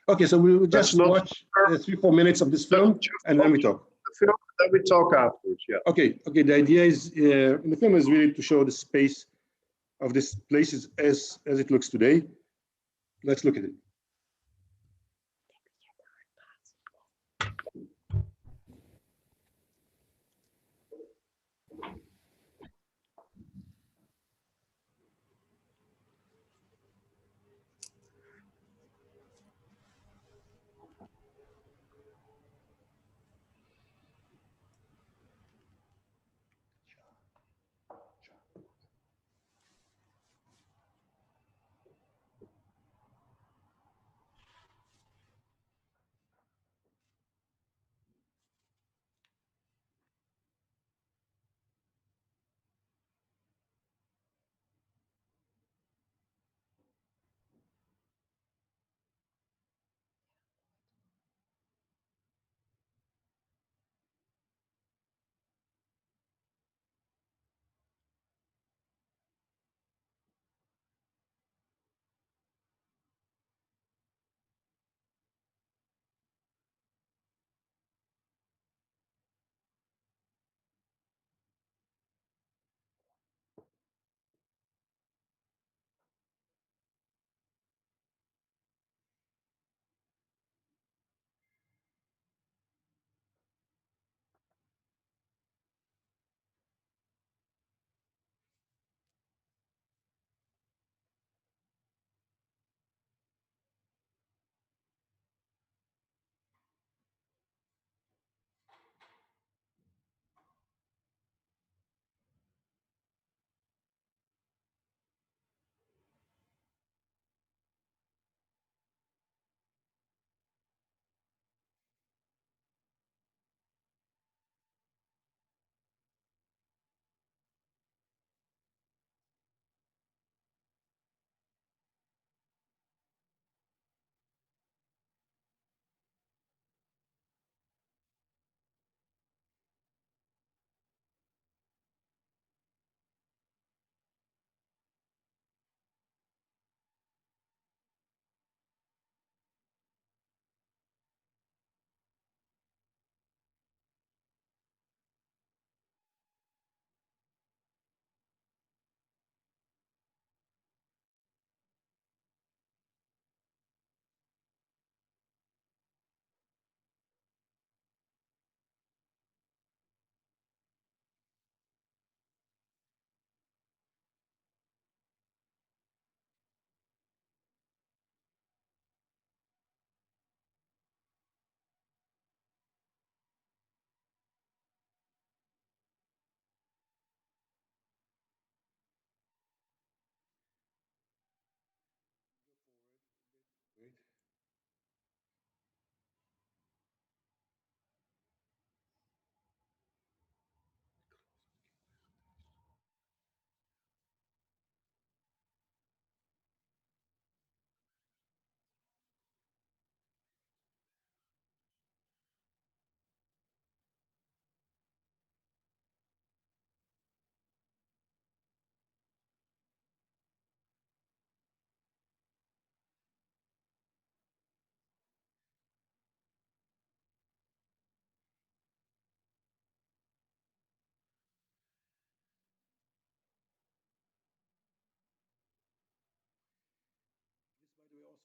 Okay, so we will just watch 3-4 minutes of this film, and then we talk. The film, and then we talk afterwards, yeah. Okay, the idea is, in the film is really to show the space of this place as it looks today. Let's look at it.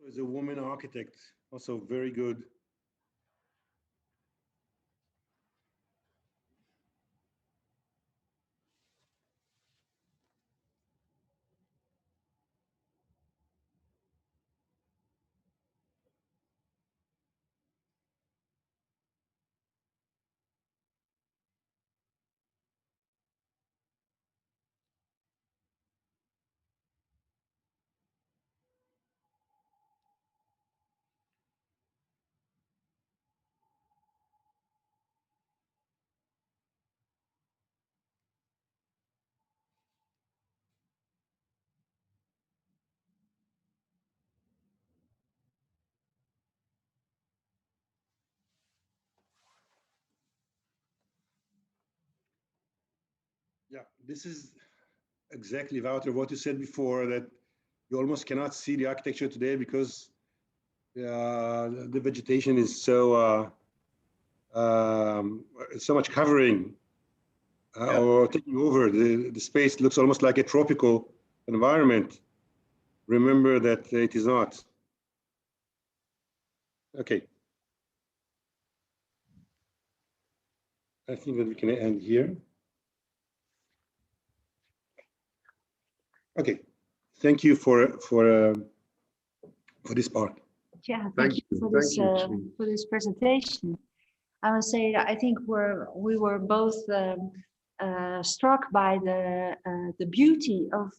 Is a woman architect, also very good. Yeah, this is exactly, Wouter, what you said before, that you almost cannot see the architecture today because the vegetation is so so much covering or taking over. The space looks almost like a tropical environment. Remember that it is not. Okay. I think that we can end here. Okay. Thank you for this part. Yeah, thank you for this presentation. I must say, I think we were both struck by the beauty of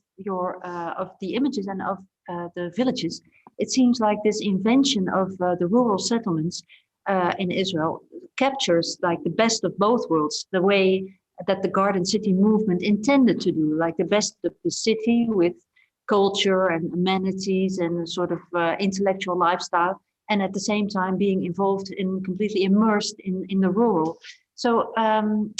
the images and of the villages. It seems like this invention of the rural settlements in Israel captures like the best of both worlds, the way that the Garden City movement intended to do, like the best of the city with culture and amenities and a sort of intellectual lifestyle, and at the same time being involved in completely immersed in the rural. So and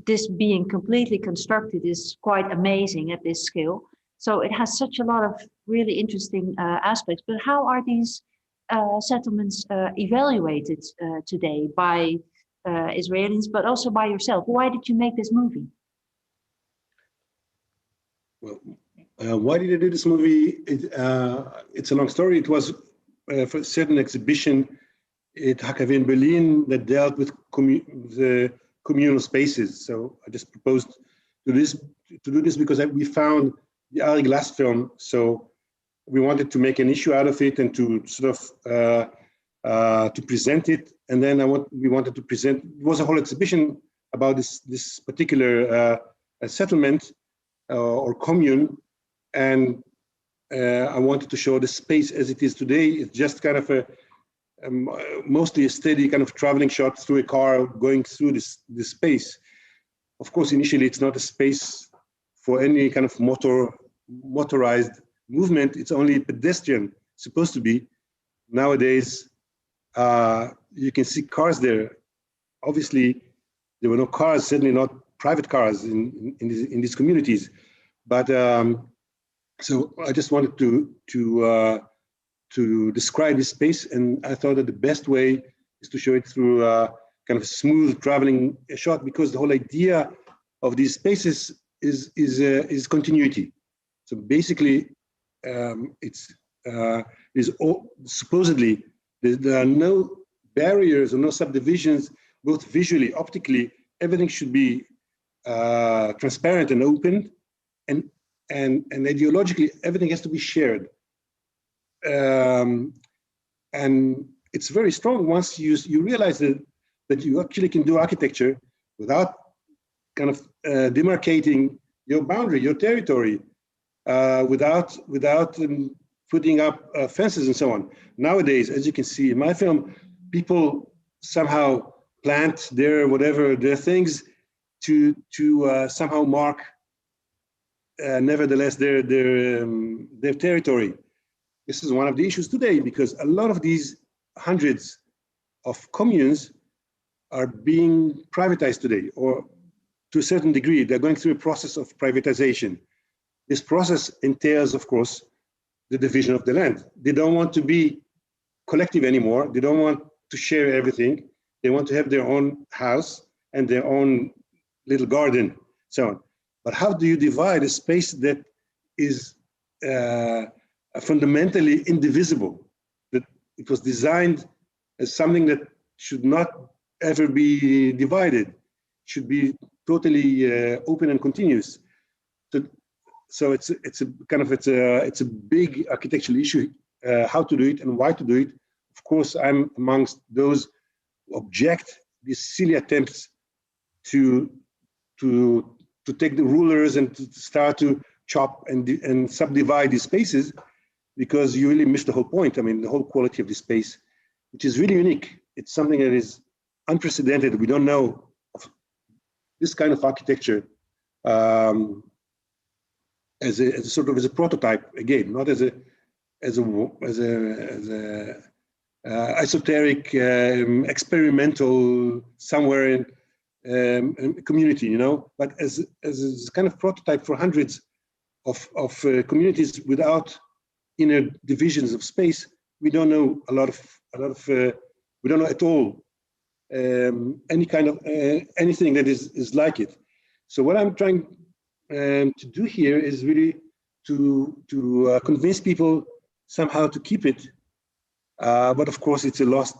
this being completely constructed is quite amazing at this scale. So it has such a lot of really interesting aspects. But how are these settlements evaluated today by Israelis, but also by yourself? Why did you make this movie? Well, why did I do this movie? It's a long story. It was for a certain exhibition at HKW in Berlin that dealt with the communal spaces. So I just proposed to do this because we found the Ari Glass film. So we wanted to make an issue out of it and to sort of to present it. And then we wanted to present. It was a whole exhibition about this particular settlement or commune, and I wanted to show the space as it is today. It's just kind of mostly a steady kind of traveling shot through a car going through this space. Of course, initially it's not a space for any kind of motorized movement. It's only pedestrian, supposed to be. Nowadays, you can see cars there. Obviously, there were no cars, certainly not private cars in these communities. But so I just wanted to describe this space, and I thought that the best way is to show it through kind of a smooth traveling shot, because the whole idea of these spaces is continuity. So basically, supposedly there are no barriers or no subdivisions, both visually, optically. Everything should be transparent and open, and ideologically, everything has to be shared. And it's very strong once you realize that you actually can do architecture without kind of demarcating your boundary, your territory, without putting up fences and so on. Nowadays, as you can see in my film, people somehow plant their things to somehow mark, nevertheless, their territory. This is one of the issues today, because a lot of these hundreds of communes are being privatized today, or to a certain degree, they're going through a process of privatization. This process entails, of course, the division of the land. They don't want to be collective anymore. They don't want to share everything. They want to have their own house and their own little garden, so on. But how do you divide a space that is fundamentally indivisible, that it was designed as something that should not ever be divided, should be totally open and continuous. So it's a big architectural issue, how to do it and why to do it. Of course, I'm amongst those who object these silly attempts to take the rulers and to start to chop and subdivide these spaces, because you really miss the whole point. I mean, the whole quality of the space, which is really unique. It's something that is unprecedented. We don't know of this kind of architecture as a sort of as a prototype, again, not as a esoteric experimental somewhere in community, you know, but as a kind of prototype for hundreds of communities without inner divisions of space. We don't know we don't know at all any kind of anything that is like it. So what I'm trying to do here is really to convince people somehow to keep it, but of course it's a lost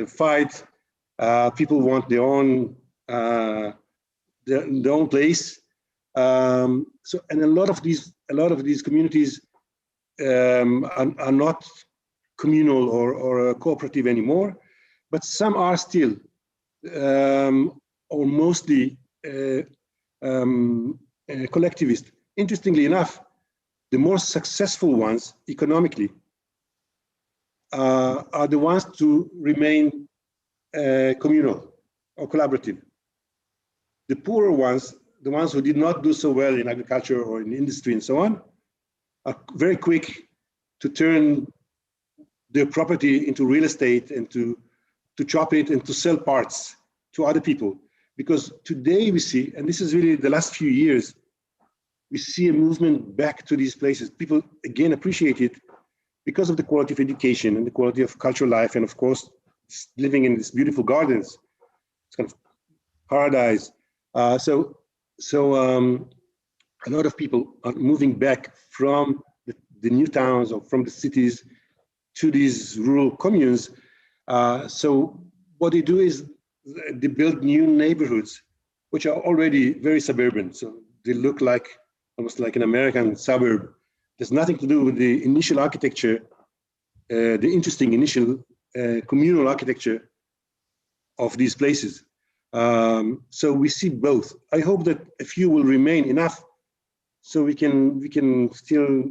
fight. People want their own place. So, and a lot of these communities are not communal or cooperative anymore, but some are still, or mostly collectivist. Interestingly enough, the more successful ones economically are the ones to remain communal or collaborative. The poorer ones, the ones who did not do so well in agriculture or in industry and so on, are very quick to turn their property into real estate and to chop it and to sell parts to other people. Because today we see, and this is really the last few years, we see a movement back to these places. People again appreciate it because of the quality of education and the quality of cultural life, and of course, living in these beautiful gardens. It's kind of paradise. So a lot of people are moving back from the new towns or from the cities to these rural communes. So what they do is they build new neighborhoods, which are already very suburban. So they look like almost like an American suburb. There's nothing to do with the initial architecture, the interesting initial communal architecture of these places. So we see both. I hope that a few will remain enough so we can still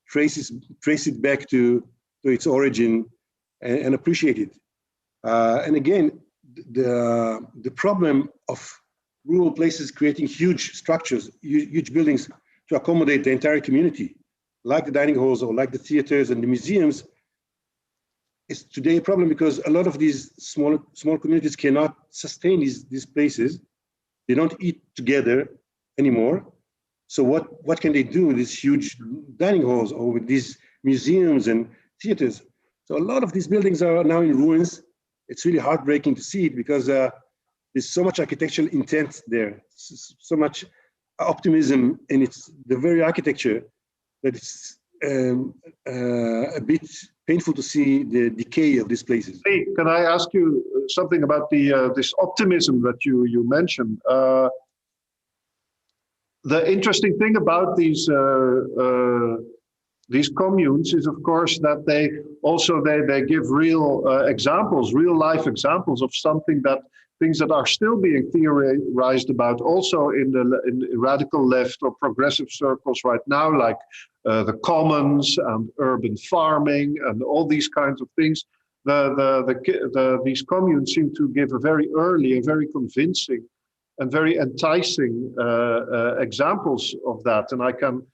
trace it back to its origin and appreciate it. And again, the problem of rural places creating huge structures, huge buildings to accommodate the entire community, like the dining halls or like the theaters and the museums, is today a problem because a lot of these small communities cannot sustain these places. They don't eat together anymore. So what can they do with these huge dining halls or with these museums and theaters? So a lot of these buildings are now in ruins. It's really heartbreaking to see it because there's so much architectural intent there, so much optimism in the very architecture that it's a bit painful to see the decay of these places. Hey, can I ask you something about this optimism that you mentioned? The interesting thing about these communes is, of course, that they give real examples, real life examples of things that are still being theorized about, also in the radical left or progressive circles right now, like the commons and urban farming and all these kinds of things. These communes seem to give a very early and very convincing and very enticing examples of that. And I can.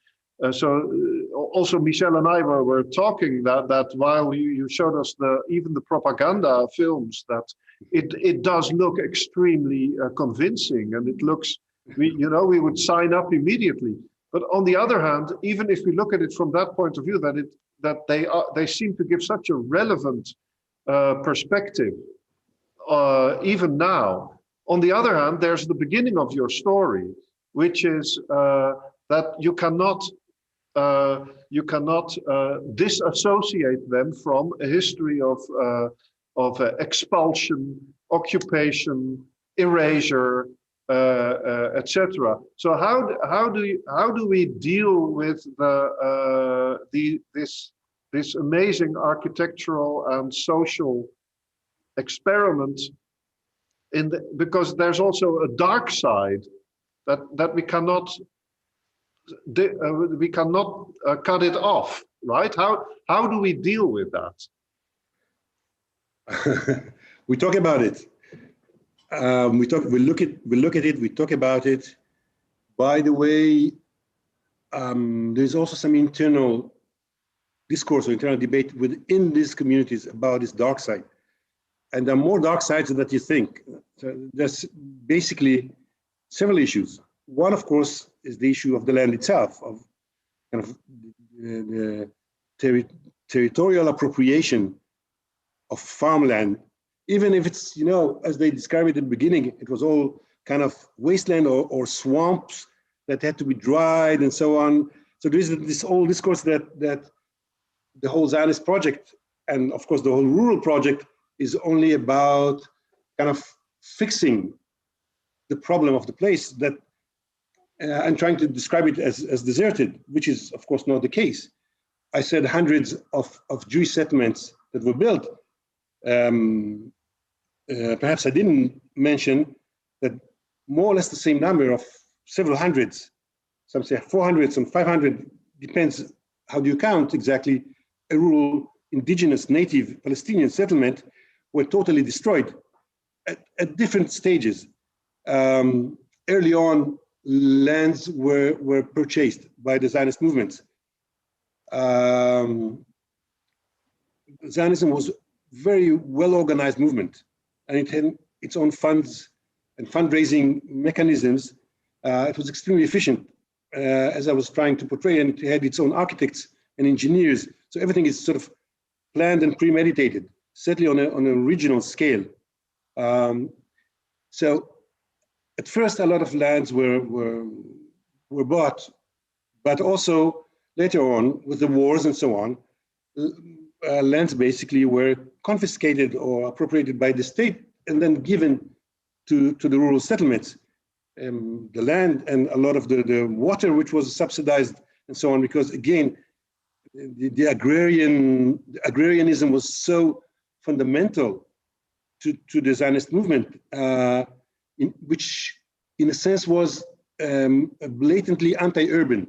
Also Michel and I were talking that while you showed us even the propaganda films, that it does look extremly convincing, and it looks, we would sign up immediately. But on the other hand, even if we look at it from that point of view, that they seem to give such a relevant perspective, even now. On the other hand, there's the beginning of your story, which is that you cannot you cannot disassociate them from a history of expulsion, occupation, erasure, etc. So how do we deal with this amazing architectural and social experiment because there's also a dark side that we cannot cut it off, right? How do we deal with that? We talk about it. We look at it. We talk about it. By the way, there's also some internal discourse or internal debate within these communities about this dark side, and there are more dark sides than that you think. So there's basically several issues. One, of course, is the issue of the land itself, of kind of the territorial appropriation of farmland, even if it's, as they described it at the beginning, it was all kind of wasteland or swamps that had to be dried and so on. So there is this whole discourse that the whole Zionist project, and of course the whole rural project, is only about kind of fixing the problem of the place that and trying to describe it as deserted, which is of course not the case. I said hundreds of Jewish settlements that were built. Perhaps I didn't mention that more or less the same number of several hundreds, some say 400, some 500, depends how do you count exactly, a rural indigenous native Palestinian settlement were totally destroyed at different stages. Early on, lands were purchased by the Zionist movements. Zionism was very well-organized movement, and it had its own funds and fundraising mechanisms. It was extremely efficient, as I was trying to portray, and it had its own architects and engineers. So everything is sort of planned and premeditated, certainly on a regional scale. So at first, a lot of lands were bought, but also later on, with the wars and so on, lands basically were confiscated or appropriated by the state and then given to the rural settlements. The land and a lot of the water, which was subsidized and so on, because again, the agrarianism was so fundamental to the Zionist movement, which in a sense was blatantly anti-urban.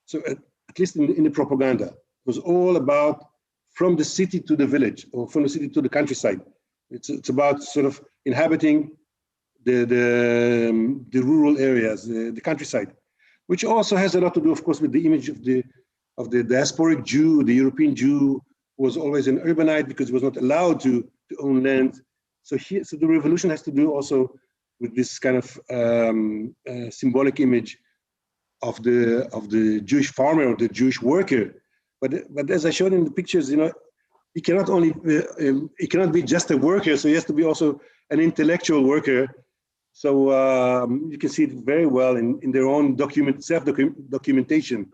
So at least in the propaganda, it was all about from the city to the village, or from the city to the countryside. It's about sort of inhabiting the rural areas, the countryside, which also has a lot to do, of course, with the image of the diasporic Jew. The European Jew was always an urbanite because he was not allowed to own land. So the revolution has to do also with this kind of symbolic image of the Jewish farmer or the Jewish worker. But as I showed in the pictures, he cannot be just a worker. So he has to be also an intellectual worker. So you can see it very well in their own self-documentation,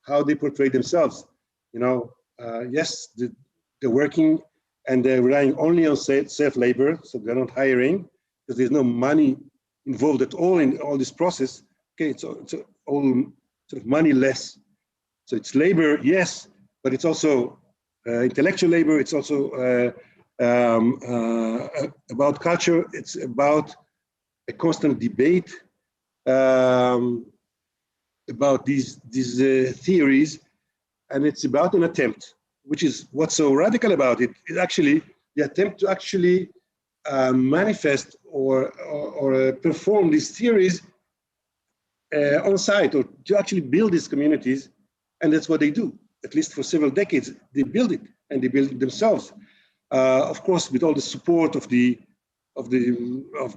how they portray themselves. Yes, they're working and they're relying only on self-labor, so they're not hiring because there's no money involved at all in all this process. Okay, it's all sort of money-less. So it's labor, yes, but it's also intellectual labor. It's also about culture. It's about a constant debate about these theories, and it's about an attempt, which is what's so radical about it, is actually the attempt to actually manifest or perform these theories on site, or to actually build these communities. And that's what they do. At least for several decades, they build it, and they build it themselves. Of course, with all the support of the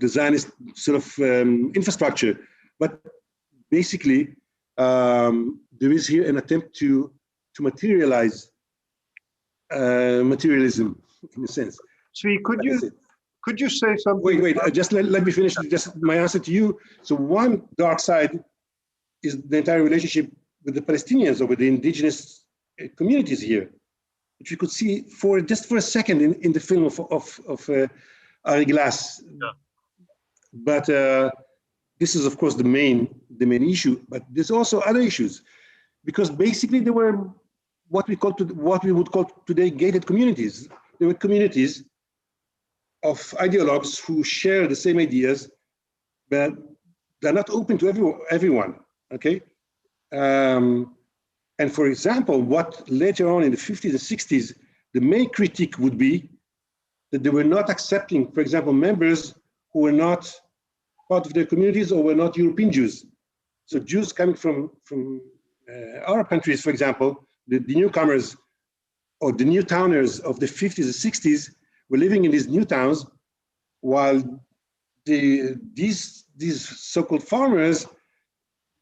Zionist sort of infrastructure. But basically, there is here an attempt to materialize materialism in a sense. Zvi, could you say something? Wait, just let me finish just my answer to you. So one dark side is the entire relationship the Palestinians or with the indigenous communities here, which you could see just for a second in the film of Ari Glass. Yeah. But this is, of course, the main issue. But there's also other issues, because basically there were what we would call today gated communities. There were communities of ideologues who share the same ideas, but they're not open to everyone. Okay. And for example, what later on in the 50s and 60s, the main critique would be that they were not accepting, for example, members who were not part of their communities or were not European Jews. So Jews coming from Arab countries, for example, the newcomers or the new towners of the 50s and 60s were living in these new towns, while these so-called farmers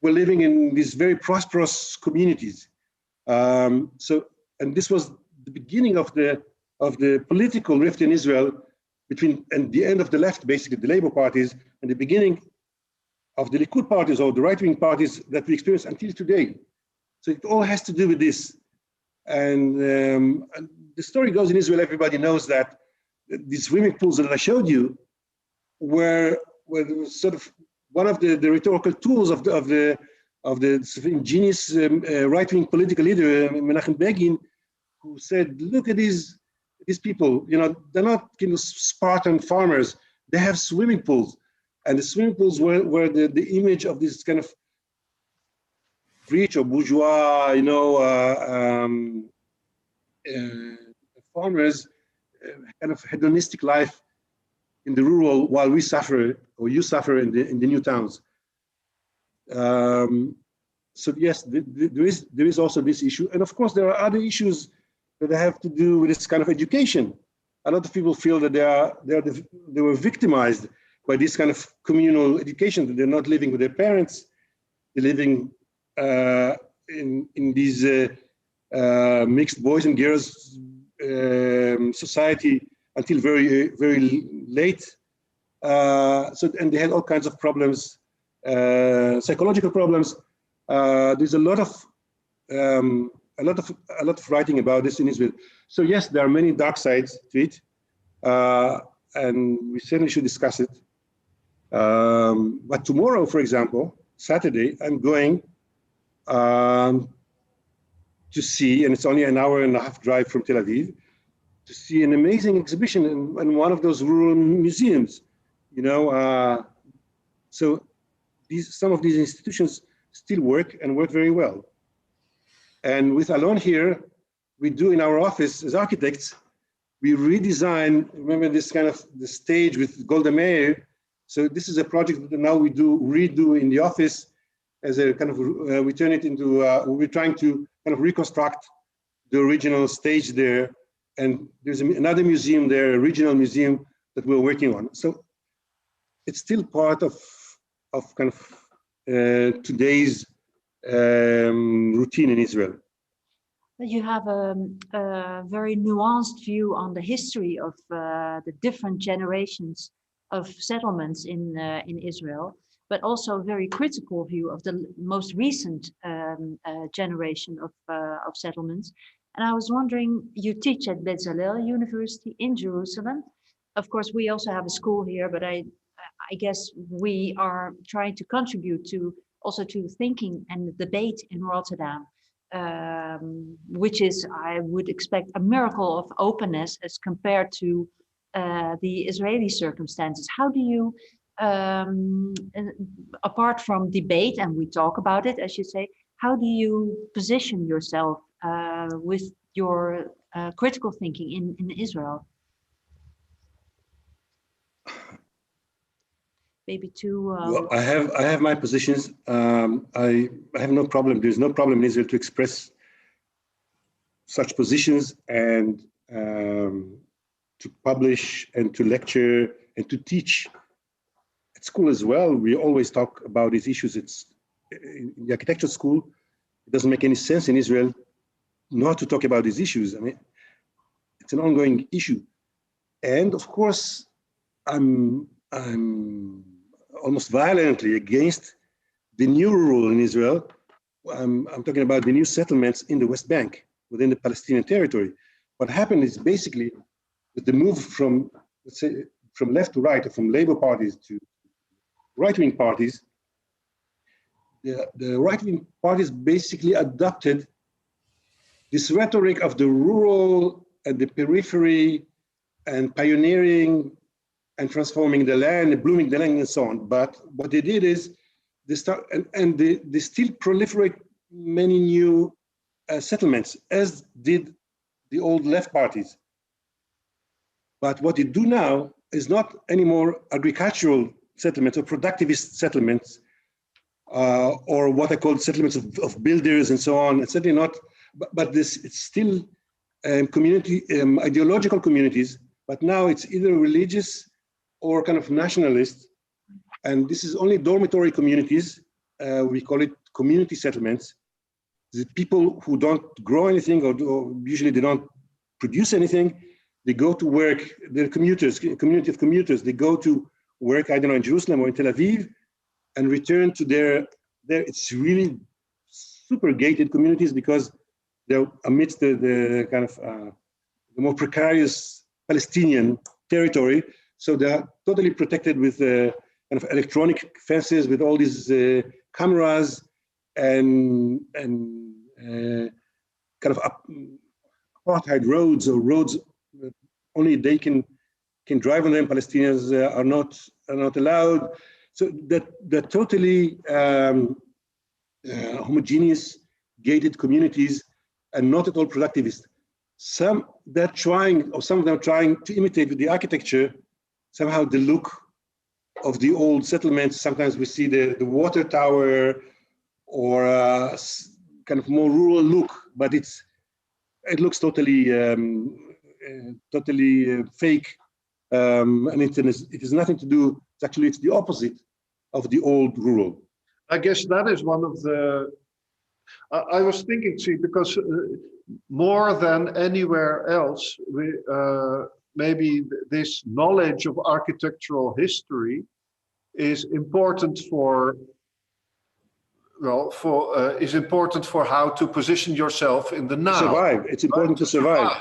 were living in these very prosperous communities. And this was the beginning of the political rift in Israel between and the end of the left, basically the Labour parties, and the beginning of the Likud parties or the right-wing parties that we experience until today. So it all has to do with this. And the story goes in Israel, everybody knows that these swimming pools that I showed you were sort of one of the rhetorical tools of the ingenious right-wing political leader Menachem Begin, who said, "Look at these people. You know, they're not Spartan farmers. They have swimming pools, and the swimming pools were the image of this kind of rich or bourgeois, farmers, kind of hedonistic life in the rural, while we suffer, or you suffer in the new towns." So yes, there is also this issue, and of course there are other issues that have to do with this kind of education. A lot of people feel that they were victimized by this kind of communal education, that they're not living with their parents, they're living in these mixed boys and girls society until very, very late. And they had all kinds of problems, psychological problems. There's a lot of writing about this in Israel. So yes, there are many dark sides to it, and we certainly should discuss it. But tomorrow, for example, Saturday, I'm going to see, and it's only an hour and a half drive from Tel Aviv, to see an amazing exhibition in one of those rural museums. So some of these institutions still work and work very well. And with Alon here, we do in our office as architects, we redesign, remember this kind of the stage with Golda Meir. So this is a project that now we redo in the office as a kind of, we turn it into, we're trying to kind of reconstruct the original stage there. And there's another museum there, a regional museum that we're working on. So it's still part of kind of today's routine in Israel. You have a very nuanced view on the history of the different generations of settlements in Israel, but also a very critical view of the most recent generation of settlements. And I was wondering, you teach at Bezalel University in Jerusalem. Of course, we also have a school here, but I guess we are trying to contribute to thinking and debate in Rotterdam, which is, I would expect, a miracle of openness as compared to the Israeli circumstances. How do you, apart from debate, and we talk about it, as you say, how do you position yourself with your critical thinking in Israel? Maybe to well, I have my positions. I have no problem. There's no problem in Israel to express such positions and to publish and to lecture and to teach at school as well. We always talk about these issues. It's in the architecture school. It doesn't make any sense in Israel not to talk about these issues. I mean, it's an ongoing issue, and of course, I'm almost violently against the new rule in Israel I'm talking about the new settlements in the West Bank, within the Palestinian territory. What happened is basically with the move from, let's say, from left to right, or from labor parties to right-wing parties, the right-wing parties basically adopted this rhetoric of the rural and the periphery and pioneering and transforming the land, blooming the land and so on. But what they did is they start, and they still proliferate many new settlements, as did the old left parties. But what they do now is not anymore agricultural settlements or productivist settlements, or what I call settlements of builders and so on. It's certainly not, but this, it's still community, ideological communities, but now it's either religious or kind of nationalist. And this is only dormitory communities. We call it community settlements. The people who don't grow anything, or usually they don't produce anything, they go to work, they're commuters, community of commuters, they go to work, I don't know, in Jerusalem or in Tel Aviv, and return to their it's really super gated communities, because they're amidst the kind of the more precarious Palestinian territory. So they're totally protected with kind of electronic fences, with all these cameras and kind of apartheid roads, or roads that only they can drive on them. Palestinians are not allowed. So they're totally homogeneous, gated communities, and not at all productivist. Some of them are trying to imitate with the architecture somehow the look of the old settlements. Sometimes we see the water tower, or kind of more rural look, but it looks totally fake, and it has nothing to do. It's the opposite of the old rural. I guess that is one of the. I was thinking, see, because more than anywhere else, maybe this knowledge of architectural history is important for. Well, is important for how to position yourself in the now. Survive. It's important to survive.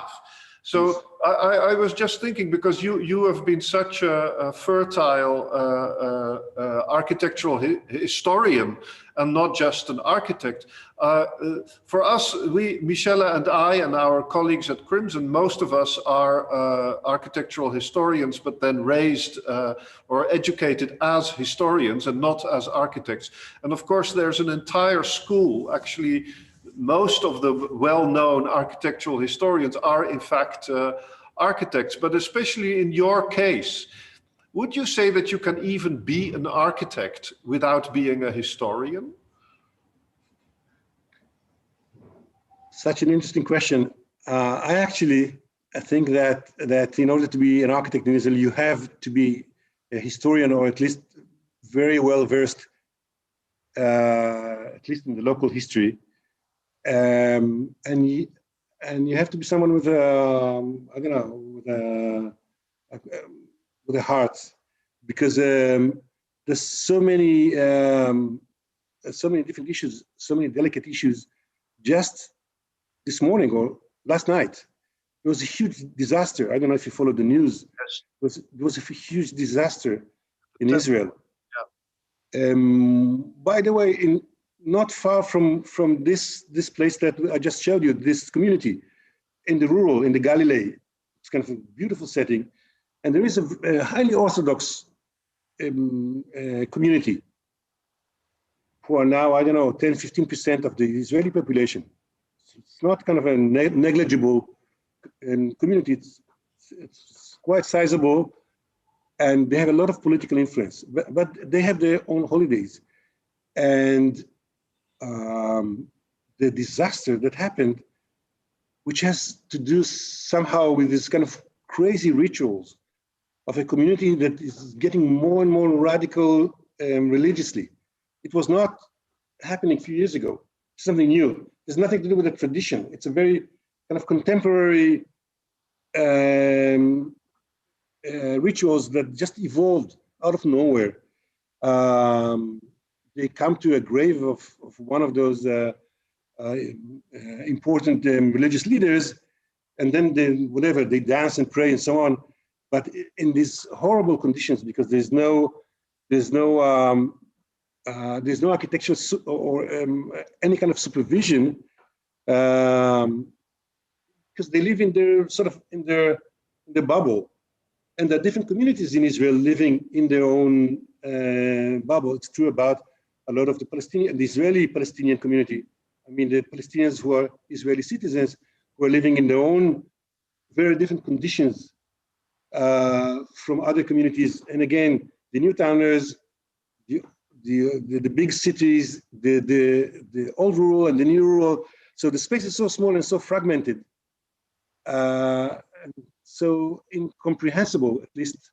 So I was just thinking, because you have been such a fertile architectural historian, and not just an architect. For us, Michelle and I and our colleagues at Crimson, most of us are architectural historians, but then raised or educated as historians and not as architects. And of course, there's an entire school, actually. Most of the well-known architectural historians are, in fact, architects, but especially in your case, would you say that you can even be an architect without being a historian? Such an interesting question. I think that in order to be an architect in Israel, you have to be a historian, or at least very well versed, at least in the local history. And you have to be someone with I don't know, with a heart, because there's so many different issues, so many delicate issues. Just this morning or last night, there was a huge disaster. I don't know if you followed the news. Yes. There was a huge disaster in Israel. Yeah. By the way, not far from this place that I just showed you, this community in the rural, in the Galilee. It's kind of a beautiful setting. And there is a highly Orthodox community who are now, I don't know, 10, 15% of the Israeli population. It's not kind of a negligible community. It's quite sizable, and they have a lot of political influence, but they have their own holidays. And the disaster that happened, which has to do somehow with this kind of crazy rituals of a community that is getting more and more radical religiously. It was not happening a few years ago. It's something new. There's nothing to do with the tradition. It's a very kind of contemporary rituals that just evolved out of nowhere. They come to a grave of one of those important religious leaders, and then they dance and pray and so on, but in these horrible conditions, because there's no architectural or any kind of supervision, because they live in their bubble, and there are different communities in Israel living in their own bubble. It's true about a lot of the Israeli-Palestinian community. I mean, the Palestinians who are Israeli citizens who are living in their own very different conditions from other communities. And again, the new towners, the big cities, the old rural and the new rural. So the space is so small and so fragmented, and so incomprehensible, at least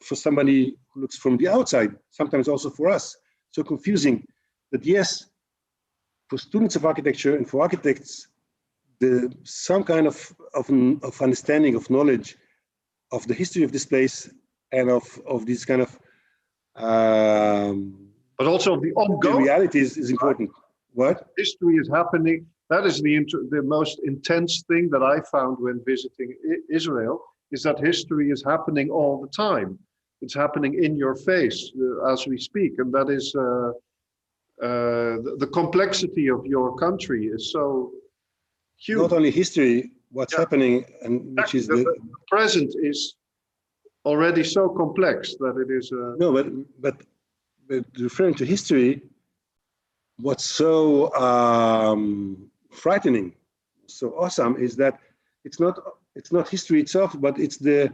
for somebody who looks from the outside, sometimes also for us, so confusing that yes, for students of architecture and for architects, some kind of understanding, of knowledge of the history of this place and of these kind of but also the ongoing realities is important. What? History is happening. That is the most intense thing that I found when visiting Israel, is that history is happening all the time. It's happening in your face as we speak. And that is the complexity of your country is so huge. Not only history, what's happening, and which is the present is already so complex that it is. No, but referring to history, what's so frightening, so awesome, is that it's not history itself, but it's the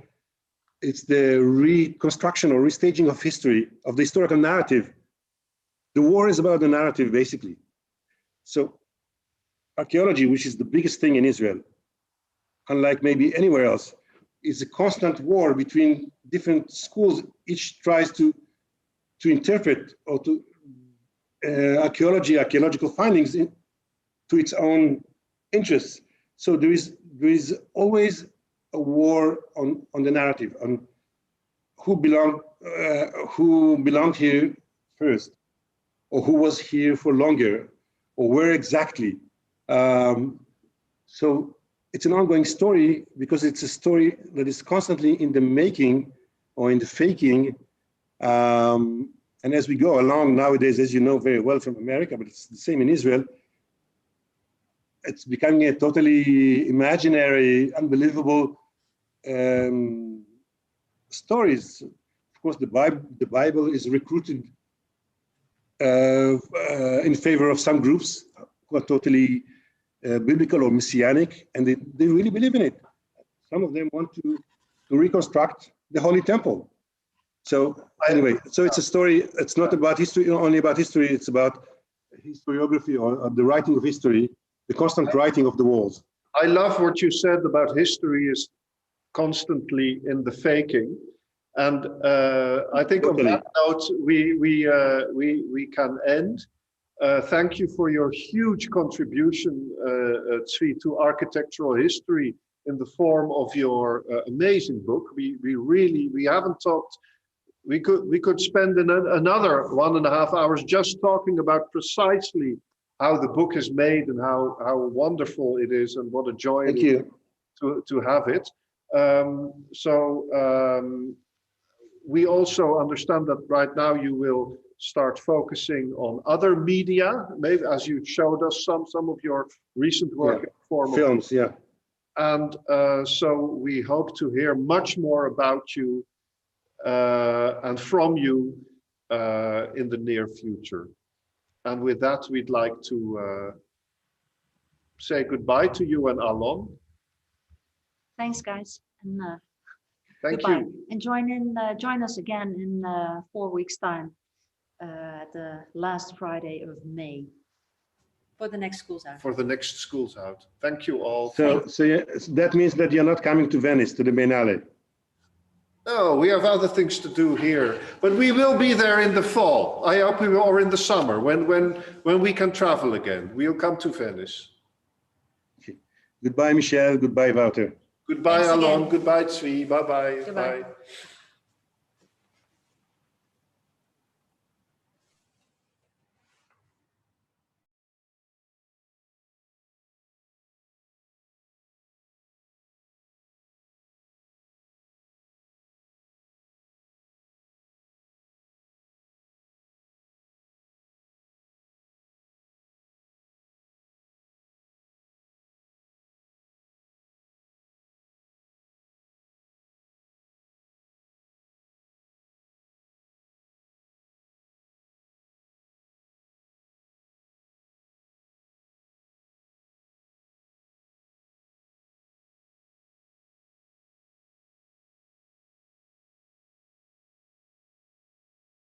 reconstruction or restaging of history, of the historical narrative. The war is about the narrative, basically. So archaeology, which is the biggest thing in Israel, unlike maybe anywhere else, is a constant war between different schools. Each tries to interpret or to archaeological findings to its own interests. So there is always a war on the narrative, on who belonged here first, or who was here for longer, or where exactly. So it's an ongoing story, because it's a story that is constantly in the making or in the faking. And as we go along nowadays, as you know very well from America, but it's the same in Israel, it's becoming a totally imaginary, unbelievable stories. Of course, the Bible is recruited in favor of some groups who are totally biblical or messianic, and they really believe in it. Some of them want to reconstruct the Holy Temple. So anyway, so it's a story. It's not about history, only about history. It's about historiography, or the writing of history, the constant writing of the walls. I love what you said about history is constantly in the faking, and I think on that note we can end. Thank you for your huge contribution, Zvi, to architectural history in the form of your amazing book. We haven't talked. We could spend another 1.5 hours just talking about precisely how the book is made and how wonderful it is, and what a joy it is to have it. We also understand that right now you will start focusing on other media, maybe, as you showed us some of your recent work in the form films, of, and so we hope to hear much more about you and from you in the near future. And with that, we'd like to say goodbye to you and Alon. Thanks, guys, and thank goodbye. you. And join us again in 4 weeks' time at the last Friday of May for the next Schools Out. For the next Schools Out. Thank you all. So that means that you're not coming to Venice, to the Biennale. No, we have other things to do here, but we will be there in the fall. I hope we will, or in the summer, when we can travel again. We'll come to Venice. Okay. Goodbye, Michelle. Goodbye, Wouter. Goodbye, Thanks Alon. again. Goodbye, Zvi. Bye-bye. Goodbye. Bye.